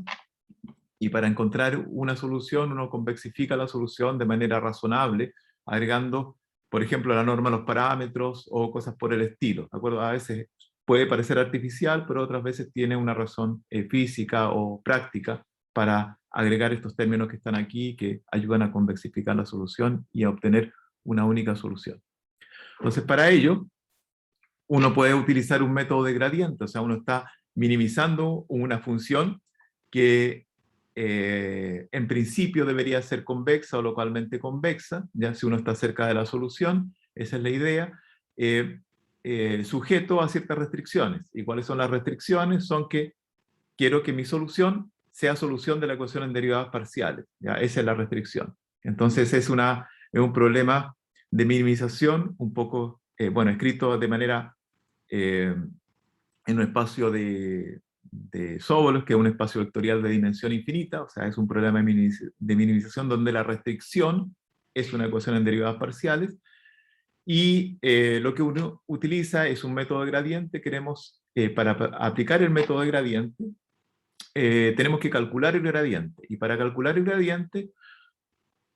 y para encontrar una solución uno convexifica la solución de manera razonable, agregando, por ejemplo, la norma a los parámetros o cosas por el estilo, ¿de acuerdo? A veces puede parecer artificial, pero otras veces tiene una razón física o práctica para agregar estos términos que están aquí, que ayudan a convexificar la solución y a obtener una única solución. Entonces, para ello, uno puede utilizar un método de gradiente, o sea, uno está minimizando una función que en principio debería ser convexa o localmente convexa, ya si uno está cerca de la solución, esa es la idea, sujeto a ciertas restricciones. ¿Y cuáles son las restricciones? Son que quiero que mi solución sea solución de la ecuación en derivadas parciales, ¿ya? Esa es la restricción. Entonces es un problema de minimización un poco, bueno, escrito de manera en un espacio de Sobolev, que es un espacio vectorial de dimensión infinita, o sea, es un problema de minimización donde la restricción es una ecuación en derivadas parciales, y lo que uno utiliza es un método de gradiente. Para aplicar el método de gradiente, tenemos que calcular el gradiente, y para calcular el gradiente,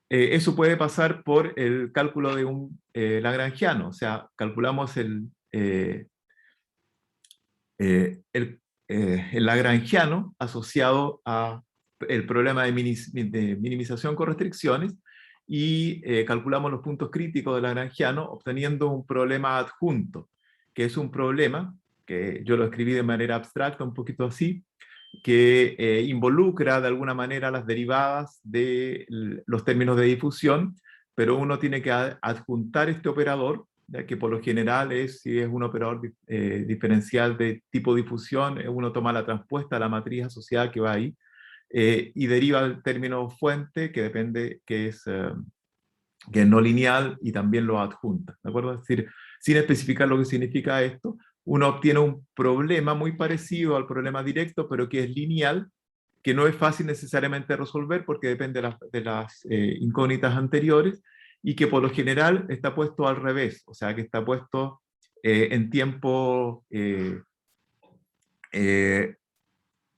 eso puede pasar por el cálculo de un lagrangiano, o sea, calculamos el lagrangiano asociado a el problema de minimización con restricciones, y calculamos los puntos críticos del lagrangiano obteniendo un problema adjunto, que es un problema que yo lo escribí de manera abstracta, un poquito así, que involucra de alguna manera las derivadas de los términos de difusión, pero uno tiene que adjuntar este operador, ya que por lo general si es un operador diferencial de tipo difusión, uno toma la transpuesta a la matriz asociada que va ahí, y deriva el término fuente, que depende, que es no lineal, y también lo adjunta, ¿de acuerdo? Es decir, sin especificar lo que significa esto, uno obtiene un problema muy parecido al problema directo, pero que es lineal, que no es fácil necesariamente resolver porque depende de las incógnitas anteriores, y que por lo general está puesto al revés, o sea que está puesto en tiempo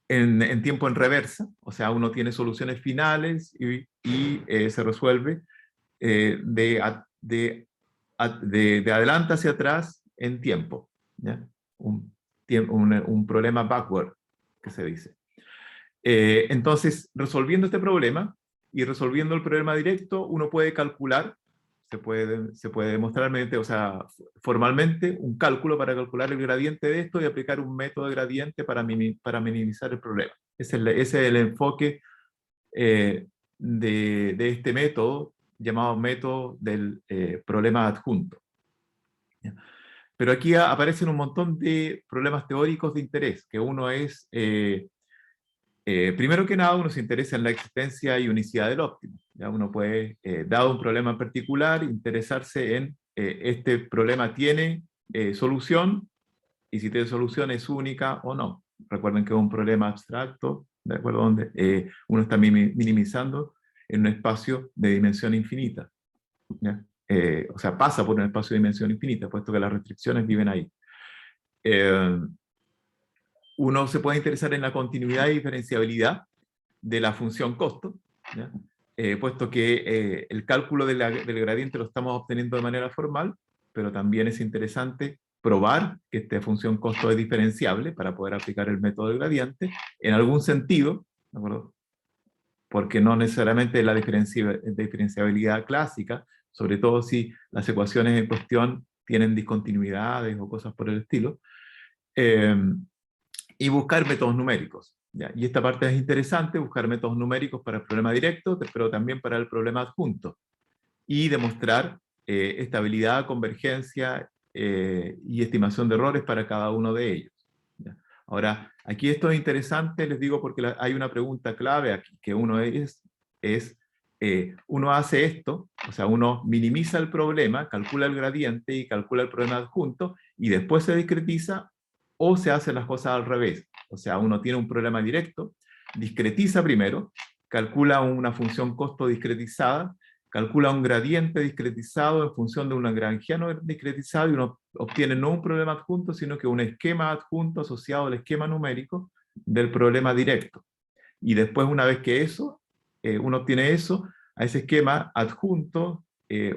en tiempo en reversa, o sea, uno tiene soluciones finales y se resuelve de adelante hacia atrás en tiempo, ¿ya? Un problema backward, que se dice. Entonces, resolviendo este problema y resolviendo el problema directo, uno puede calcular, se puede demostrar mediante, o sea, formalmente, un cálculo para calcular el gradiente de esto y aplicar un método de gradiente para minimizar el problema. Ese es el enfoque de este método, llamado método del problema adjunto. ¿Ya? Pero aquí aparecen un montón de problemas teóricos de interés, que uno es... primero que nada, uno se interesa en la existencia y unicidad del óptimo. ¿Ya? Uno puede, dado un problema en particular, interesarse en este problema tiene solución, y si tiene solución es única o no. Recuerden que es un problema abstracto, ¿de acuerdo? Donde uno está minimizando en un espacio de dimensión infinita. ¿Ya? O sea, pasa por un espacio de dimensión infinita, puesto que las restricciones viven ahí. Uno se puede interesar en la continuidad y diferenciabilidad de la función costo, ¿ya? Puesto que el cálculo del gradiente lo estamos obteniendo de manera formal, pero también es interesante probar que esta función costo es diferenciable para poder aplicar el método del gradiente en algún sentido, ¿de acuerdo? Porque no necesariamente la diferenciabilidad clásica, sobre todo si las ecuaciones en cuestión tienen discontinuidades o cosas por el estilo, y buscar métodos numéricos. ¿Ya? Y esta parte es interesante, buscar métodos numéricos para el problema directo, pero también para el problema adjunto, y demostrar estabilidad, convergencia y estimación de errores para cada uno de ellos. ¿Ya? Ahora, aquí esto es interesante, les digo, porque hay una pregunta clave aquí, que uno uno hace esto, o sea, uno minimiza el problema, calcula el gradiente y calcula el problema adjunto, y después se discretiza, o se hacen las cosas al revés. O sea, uno tiene un problema directo, discretiza primero, calcula una función costo discretizada, calcula un gradiente discretizado en función de un lagrangiano discretizado, y uno obtiene no un problema adjunto, sino que un esquema adjunto asociado al esquema numérico del problema directo. Y después, una vez que uno obtiene eso, a ese esquema adjunto,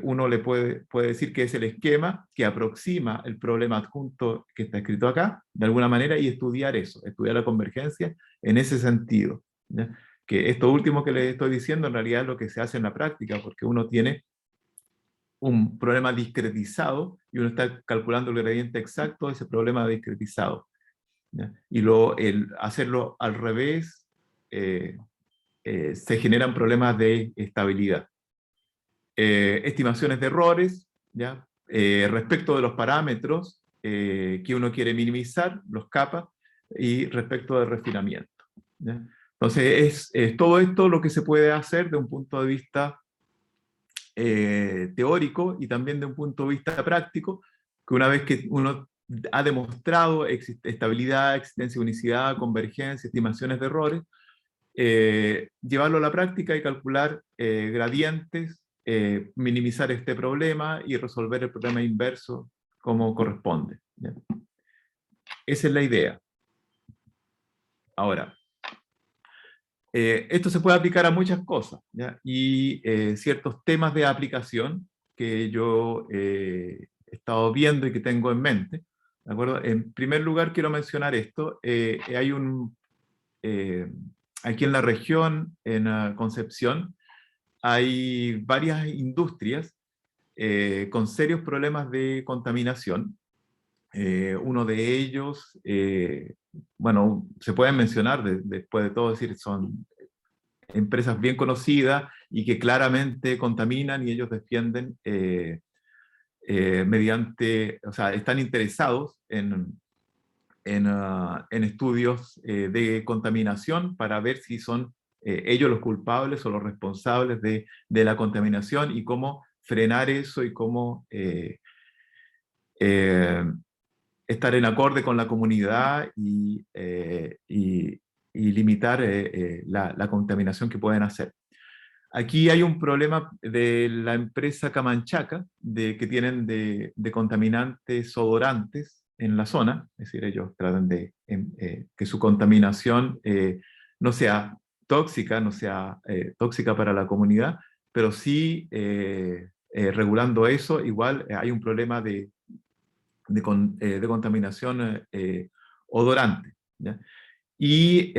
uno le puede decir que es el esquema que aproxima el problema adjunto que está escrito acá, de alguna manera, y estudiar eso, estudiar la convergencia en ese sentido. ¿Ya? Que esto último que les estoy diciendo en realidad es lo que se hace en la práctica, porque uno tiene un problema discretizado y uno está calculando el gradiente exacto de ese problema discretizado. ¿Ya? Y el hacerlo al revés, se generan problemas de estabilidad. Estimaciones de errores, ¿ya? Respecto de los parámetros que uno quiere minimizar, los kappa, y respecto del refinamiento. ¿Ya? Entonces, es todo esto lo que se puede hacer de un punto de vista teórico y también de un punto de vista práctico, que una vez que uno ha demostrado estabilidad, existencia de unicidad, convergencia, estimaciones de errores, llevarlo a la práctica y calcular gradientes, minimizar este problema y resolver el problema inverso como corresponde. ¿Ya? Esa es la idea. Ahora, esto se puede aplicar a muchas cosas, ¿ya? Y ciertos temas de aplicación que yo he estado viendo y que tengo en mente. ¿De acuerdo? En primer lugar, quiero mencionar esto. Hay aquí en la región, en Concepción, hay varias industrias con serios problemas de contaminación. Uno de ellos, bueno, se pueden mencionar después de todo, decir, son empresas bien conocidas y que claramente contaminan, y ellos defienden mediante, o sea, están interesados en estudios de contaminación para ver si son ellos los culpables o los responsables de la contaminación, y cómo frenar eso y cómo estar en acorde con la comunidad y limitar la contaminación que pueden hacer. Aquí hay un problema de la empresa Camanchaca, que tienen de contaminantes odorantes en la zona, es decir, ellos tratan de que su contaminación no sea tóxica, no sea tóxica para la comunidad, pero sí regulando eso, igual hay un problema de contaminación odorante, ¿ya? Y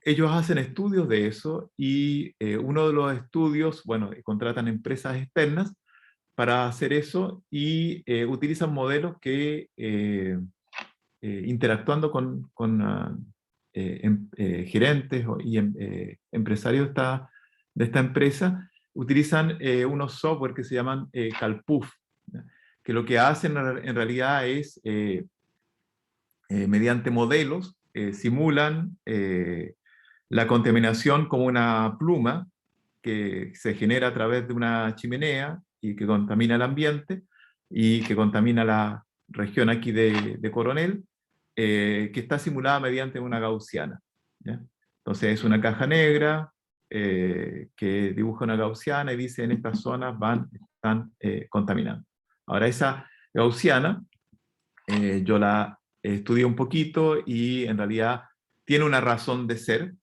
ellos hacen estudios de eso y uno de los estudios, bueno, contratan empresas externas para hacer eso y utilizan modelos que interactuando con gerentes y empresarios de esta empresa, utilizan unos software que se llaman Calpuf, ¿ya? Que lo que hacen en realidad es, mediante modelos, simulan la contaminación como una pluma que se genera a través de una chimenea y que contamina el ambiente y que contamina la región aquí de Coronel, que está simulada mediante una gaussiana, ¿ya? Entonces es una caja negra que dibuja una gaussiana y dice en estas zonas están contaminando. Ahora esa gaussiana yo la estudié un poquito y en realidad tiene una razón de ser.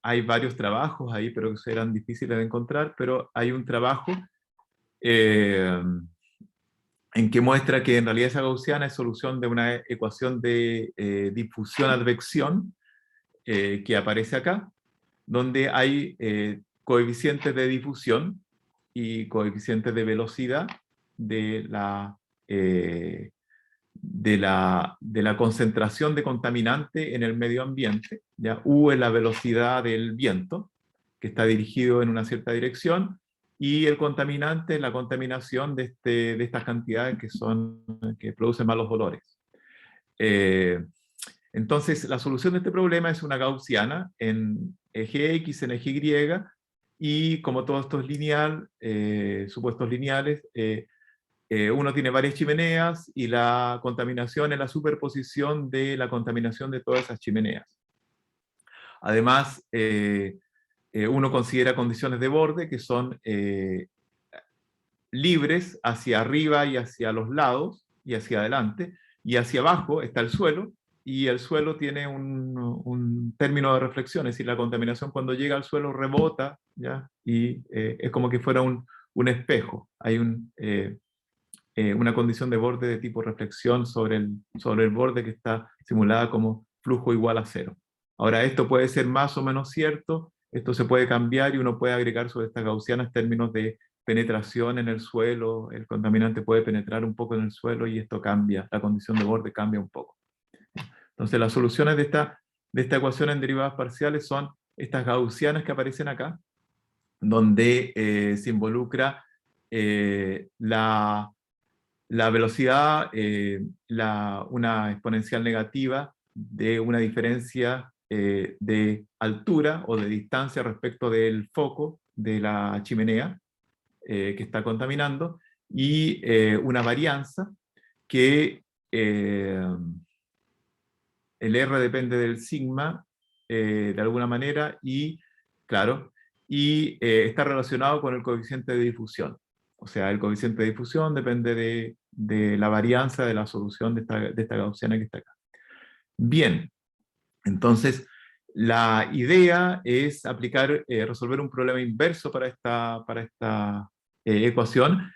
Hay varios trabajos ahí, pero que serán difíciles de encontrar, pero hay un trabajo en que muestra que en realidad esa gaussiana es solución de una ecuación de difusión-advección que aparece acá, donde hay coeficientes de difusión y coeficientes de velocidad de la concentración de contaminante en el medio ambiente, ¿ya? U es la velocidad del viento, que está dirigido en una cierta dirección, y el contaminante es la contaminación de estas cantidades que producen malos olores. Entonces, la solución de este problema es una gaussiana en eje X, en eje Y, y como todo esto es lineal, supuestos lineales, uno tiene varias chimeneas y la contaminación es la superposición de la contaminación de todas esas chimeneas. Además, uno considera condiciones de borde que son libres hacia arriba y hacia los lados y hacia adelante, y hacia abajo está el suelo, y el suelo tiene un término de reflexión, es decir, la contaminación cuando llega al suelo rebota, ¿ya? Y es como que fuera un espejo. Hay una condición de borde de tipo reflexión sobre el borde que está simulada como flujo igual a cero. Ahora, esto puede ser más o menos cierto, esto se puede cambiar y uno puede agregar sobre estas gaussianas términos de penetración en el suelo, el contaminante puede penetrar un poco en el suelo y esto cambia, la condición de borde cambia un poco. Entonces, las soluciones de esta ecuación en derivadas parciales son estas gaussianas que aparecen acá, donde se involucra la velocidad, una exponencial negativa de una diferencia de altura o de distancia respecto del foco de la chimenea que está contaminando, y una varianza que el R depende del sigma de alguna manera y, claro, está relacionado con el coeficiente de difusión. O sea, el coeficiente de difusión depende de la varianza de la solución de esta gaussiana que está acá. Bien, entonces la idea es resolver un problema inverso para esta ecuación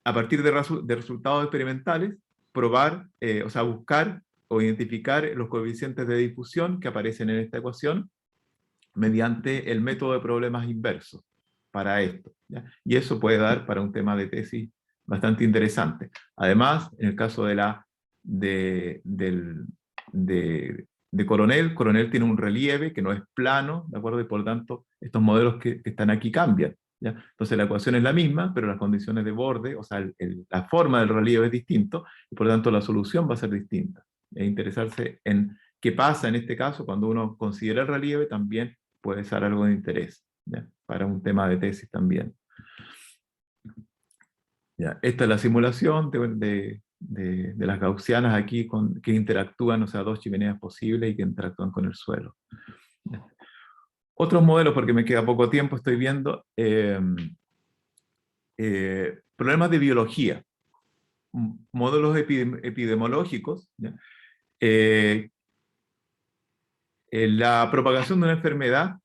a partir de resultados experimentales, probar, o sea, buscar o identificar los coeficientes de difusión que aparecen en esta ecuación mediante el método de problemas inversos para esto, ¿ya? Y eso puede dar para un tema de tesis bastante interesante. Además, en el caso de Coronel tiene un relieve que no es plano, ¿de acuerdo? Y por lo tanto, estos modelos que están aquí cambian, ¿ya? Entonces la ecuación es la misma, pero las condiciones de borde, o sea, la forma del relieve es distinto, y por lo tanto la solución va a ser distinta. E interesarse en qué pasa en este caso cuando uno considera el relieve también puede ser algo de interés, ¿ya? Para un tema de tesis también. ¿Ya? Esta es la simulación de de las gaussianas aquí que interactúan, o sea, dos chimeneas posibles y que interactúan con el suelo. Otros modelos, porque me queda poco tiempo, estoy viendo problemas de biología, modelos epidemiológicos, ¿ya? La propagación de una enfermedad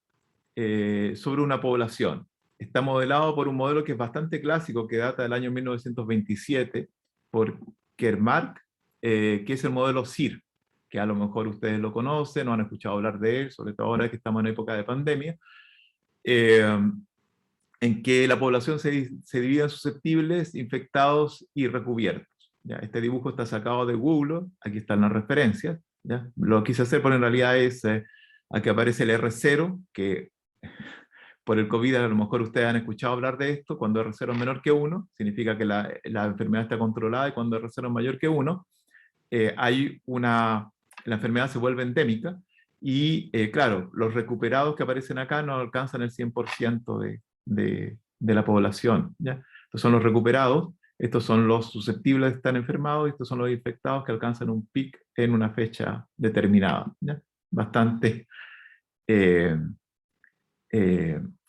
sobre una población. Está modelado por un modelo que es bastante clásico, que data del año 1927, por Kermark, que es el modelo CIR, que a lo mejor ustedes lo conocen o han escuchado hablar de él, sobre todo ahora que estamos en época de pandemia, en que la población se divide en susceptibles, infectados y recubiertos. ¿Ya? Este dibujo está sacado de Google, aquí están las referencias. ¿Ya? Lo quise hacer, pero en realidad es, aquí aparece el R0, que por el COVID a lo mejor ustedes han escuchado hablar de esto. Cuando R0 es menor que 1, significa que la enfermedad está controlada, y cuando R0 es mayor que 1, la enfermedad se vuelve endémica, y claro, los recuperados que aparecen acá no alcanzan el 100% de la población, ¿ya? Estos son los recuperados, estos son los susceptibles de estar enfermados, y estos son los infectados que alcanzan un pic en una fecha determinada, ¿ya? Bastante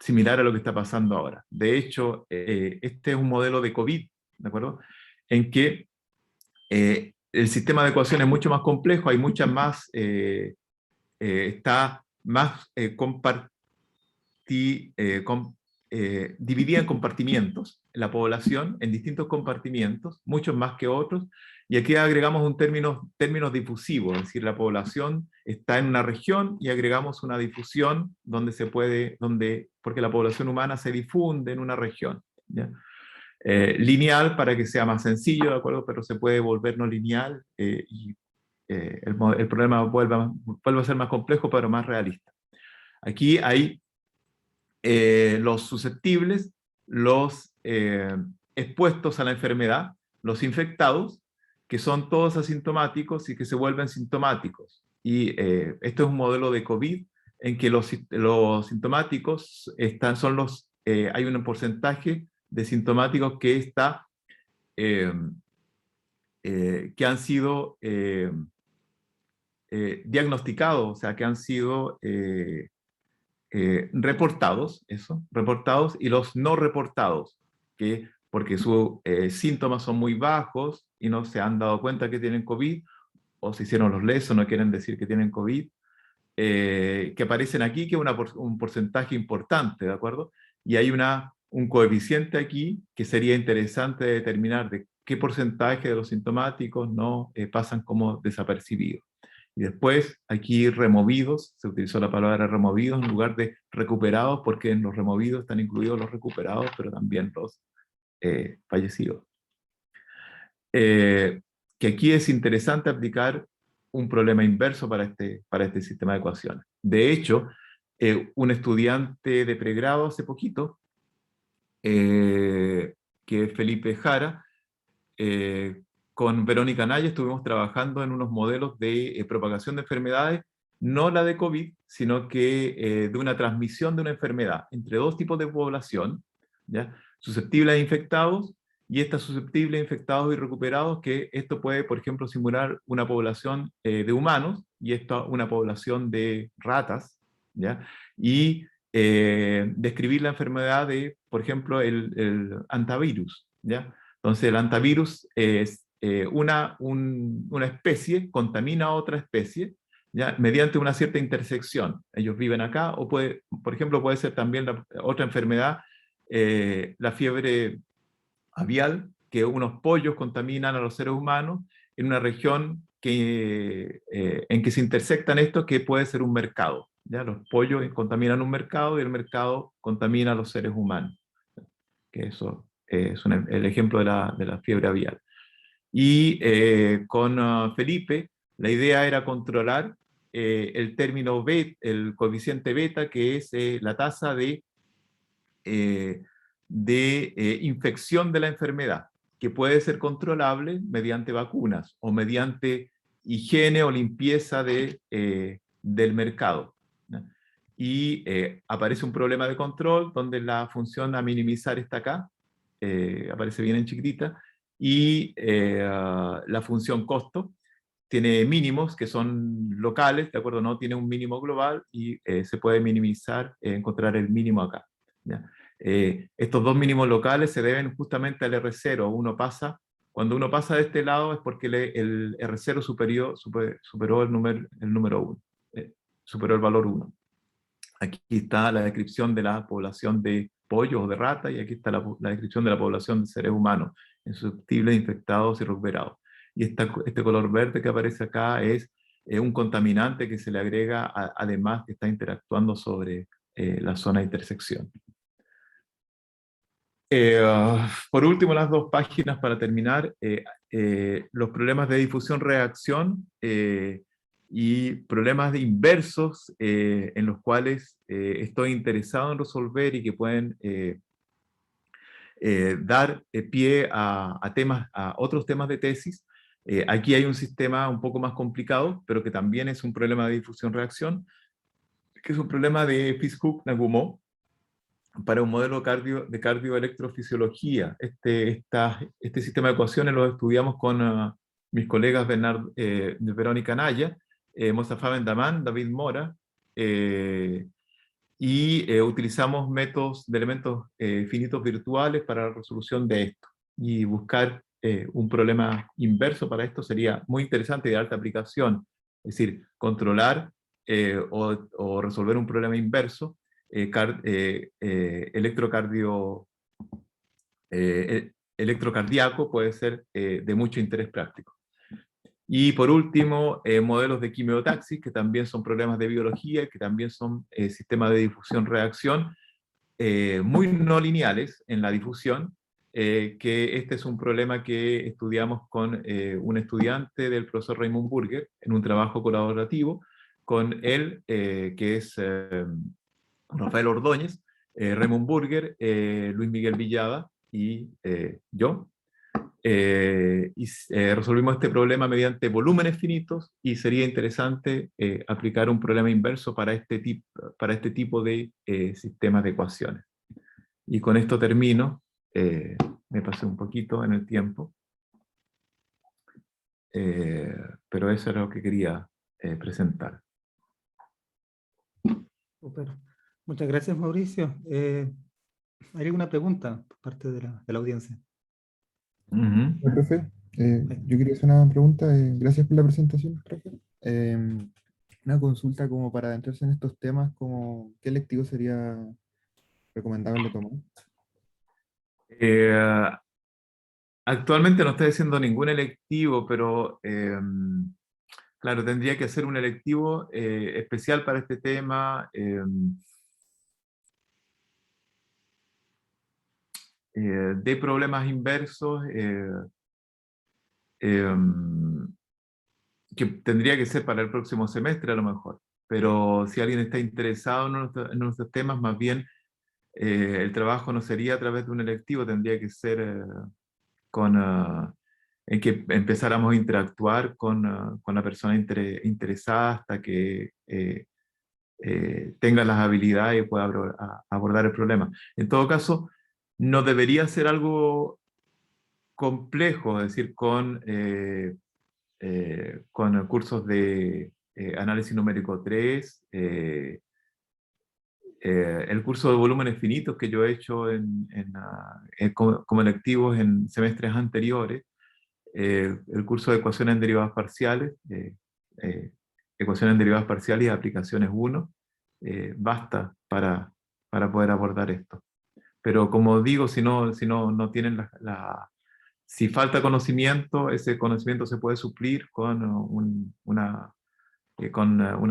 similar a lo que está pasando ahora. De hecho, este es un modelo de COVID, ¿de acuerdo? En que el sistema de ecuación es mucho más complejo, hay muchas más, está más dividida en compartimientos, la población en distintos compartimientos, muchos más que otros, y aquí agregamos un términos difusivos, es decir, la población está en una región y agregamos una difusión porque la población humana se difunde en una región, ¿ya? Lineal para que sea más sencillo, ¿de acuerdo? Pero se puede volver no lineal, y el problema vuelve a ser más complejo, pero más realista. Aquí hay los susceptibles, los expuestos a la enfermedad, los infectados, que son todos asintomáticos y que se vuelven sintomáticos. Y esto es un modelo de COVID en que los sintomáticos hay un porcentaje de sintomáticos que han sido diagnosticados, o sea, que han sido reportados, y los no reportados, porque sus síntomas son muy bajos y no se han dado cuenta que tienen COVID, o se hicieron los lesos, no quieren decir que tienen COVID, que aparecen aquí, que es un porcentaje importante, ¿de acuerdo? Y hay un coeficiente aquí que sería interesante determinar de qué porcentaje de los sintomáticos no pasan como desapercibidos. Y después, aquí removidos, se utilizó la palabra removidos en lugar de recuperados, porque en los removidos están incluidos los recuperados, pero también los fallecidos. Que aquí es interesante aplicar un problema inverso para este sistema de ecuaciones. De hecho, un estudiante de pregrado hace poquito, que es Felipe Jara, con Verónica Naya estuvimos trabajando en unos modelos de propagación de enfermedades, no la de COVID, sino que de una transmisión de una enfermedad entre dos tipos de población, ¿ya? Susceptibles a infectados, y estas susceptibles a infectados y recuperados, que esto puede, por ejemplo, simular una población de humanos, y esto una población de ratas, ¿ya? Y describir la enfermedad de, por ejemplo, el antivirus, ¿ya? Entonces el antivirus es una especie contamina a otra especie, ¿ya? Mediante una cierta intersección. Ellos viven acá, o por ejemplo, puede ser también otra enfermedad, la fiebre aviar, que unos pollos contaminan a los seres humanos en una región en que se intersectan estos, que puede ser un mercado, ¿ya? Los pollos contaminan un mercado y el mercado contamina a los seres humanos. Que eso es el ejemplo de la fiebre aviar. Y con Felipe, la idea era controlar el término beta, el coeficiente beta, que es la tasa de infección de la enfermedad, que puede ser controlable mediante vacunas o mediante higiene o limpieza del mercado, ¿no? Y aparece un problema de control donde la función a minimizar está acá, aparece bien en chiquitita, y la función costo tiene mínimos que son locales, ¿de acuerdo? No tiene un mínimo global y se puede minimizar, encontrar el mínimo acá, ¿ya? Estos dos mínimos locales se deben justamente al R0. Cuando uno pasa de este lado es porque el R0 superó el número 1, superó el valor 1. Aquí está la descripción de la población de pollos o de ratas, y aquí está la descripción de la población de seres humanos, susceptibles, infectados y recuperados. Y este color verde que aparece acá es un contaminante que se le agrega, además que está interactuando sobre la zona de intersección. Por último, las dos páginas para terminar, los problemas de difusión-reacción y problemas de inversos en los cuales estoy interesado en resolver y que pueden dar pie a otros temas de tesis. Aquí hay un sistema un poco más complicado, pero que también es un problema de difusión-reacción, que es un problema de Fish-Hoek-Nagumo, para un modelo de cardioelectrofisiología. Este sistema de ecuaciones lo estudiamos con mis colegas Verónica Naya, Mostafa Bendaman, David Mora, y utilizamos métodos de elementos finitos virtuales para la resolución de esto. Y buscar un problema inverso para esto sería muy interesante y de alta aplicación. Es decir, controlar o resolver un problema inverso electrocardíaco puede ser de mucho interés práctico. Y por último, modelos de quimiotaxis, que también son problemas de biología, que también son sistemas de difusión-reacción muy no lineales en la difusión, que este es un problema que estudiamos con un estudiante del profesor Raymond Burger en un trabajo colaborativo con él, que es Rafael Ordóñez, Raymond Burger, Luis Miguel Villada y yo. Resolvimos este problema mediante volúmenes finitos, y sería interesante aplicar un problema inverso para este tipo de sistemas de ecuaciones. Y con esto termino. Me pasé un poquito en el tiempo, pero eso era lo que quería presentar. Súper. Muchas gracias, Mauricio. ¿Hay alguna pregunta por parte de la audiencia? Ujú. Profe, yo quería hacer una pregunta. Gracias por la presentación, profe. Una consulta como para adentrarse en estos temas, como ¿qué lectivo sería recomendable tomar? Eh, Actualmente no estoy haciendo ningún electivo, pero claro, tendría que hacer un electivo especial para este tema, de problemas inversos, que tendría que ser para el próximo semestre a lo mejor. Pero si alguien está interesado en nuestros temas, más bien el trabajo no sería a través de un electivo, tendría que ser en que empezáramos a interactuar con la persona interesada hasta que tenga las habilidades y pueda abordar el problema. En todo caso, no debería ser algo complejo, es decir, con cursos de análisis numérico 3, el curso de volúmenes finitos que yo he hecho como electivos en semestres anteriores, el curso de ecuaciones en derivadas parciales, ecuaciones en derivadas parciales y aplicaciones 1, basta para poder abordar esto. Pero como digo, no tienen si falta conocimiento, ese conocimiento se puede suplir con una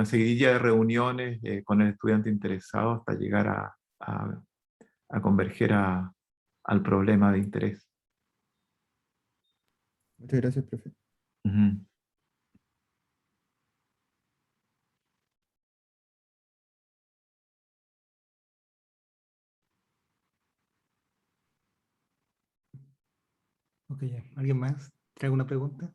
seguidilla de reuniones con el estudiante interesado hasta llegar a converger al problema de interés. Muchas gracias, profe. Ujú. Ok, ¿alguien más? ¿Tiene alguna pregunta?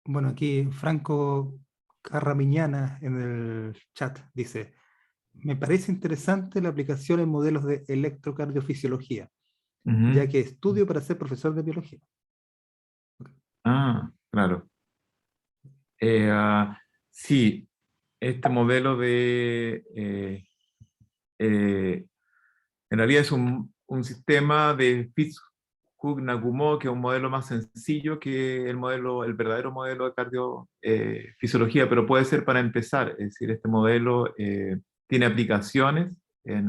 Bueno, aquí Franco Carramiñana en el chat dice, me parece interesante la aplicación en modelos de electrocardiofisiología, Ujú. ya que estudio para ser profesor de biología. Ah, claro. Sí, este modelo en realidad es un sistema de Fitch-Cook-Nagumo, que es un modelo más sencillo que el verdadero modelo de cardiofisiología, pero puede ser para empezar. Es decir, este modelo tiene aplicaciones en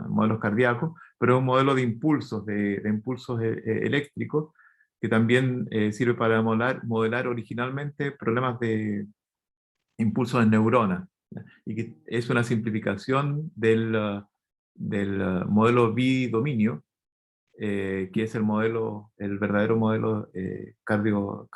modelos cardíacos, pero es un modelo de impulsos, de impulsos eléctricos, que también sirve para modelar originalmente problemas de impulsos en neuronas, ¿ya? Y que es una simplificación del modelo bidominio, que es el verdadero modelo cardiológico.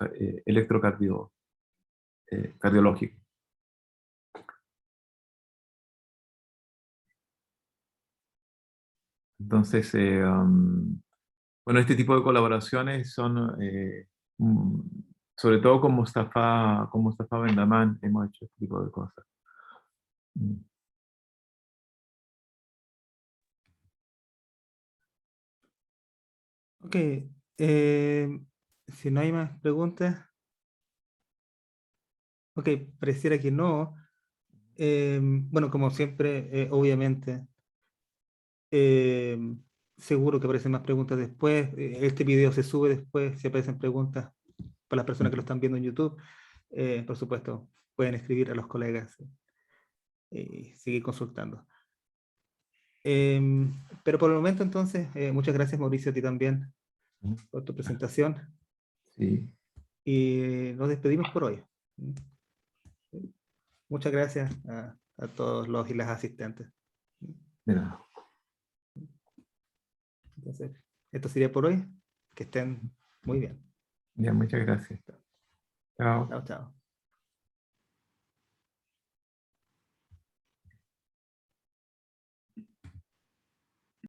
Entonces, bueno, este tipo de colaboraciones son, mm, sobre todo con Mustafa Bendaman, hemos hecho este tipo de cosas. Mm. Ok, si no hay más preguntas, ok, pareciera que no. Bueno, como siempre, obviamente, eh, seguro que aparecen más preguntas después. Este video se sube después, si aparecen preguntas para las personas que lo están viendo en YouTube. Por supuesto, pueden escribir a los colegas y seguir consultando. Pero por el momento, entonces, muchas gracias, Mauricio, a ti también por tu presentación. Sí, Y nos despedimos por hoy. Muchas gracias a todos los y las asistentes. mira, Entonces, esto sería por hoy. Que estén muy bien. ya, muchas gracias. Chao. Chao, chao.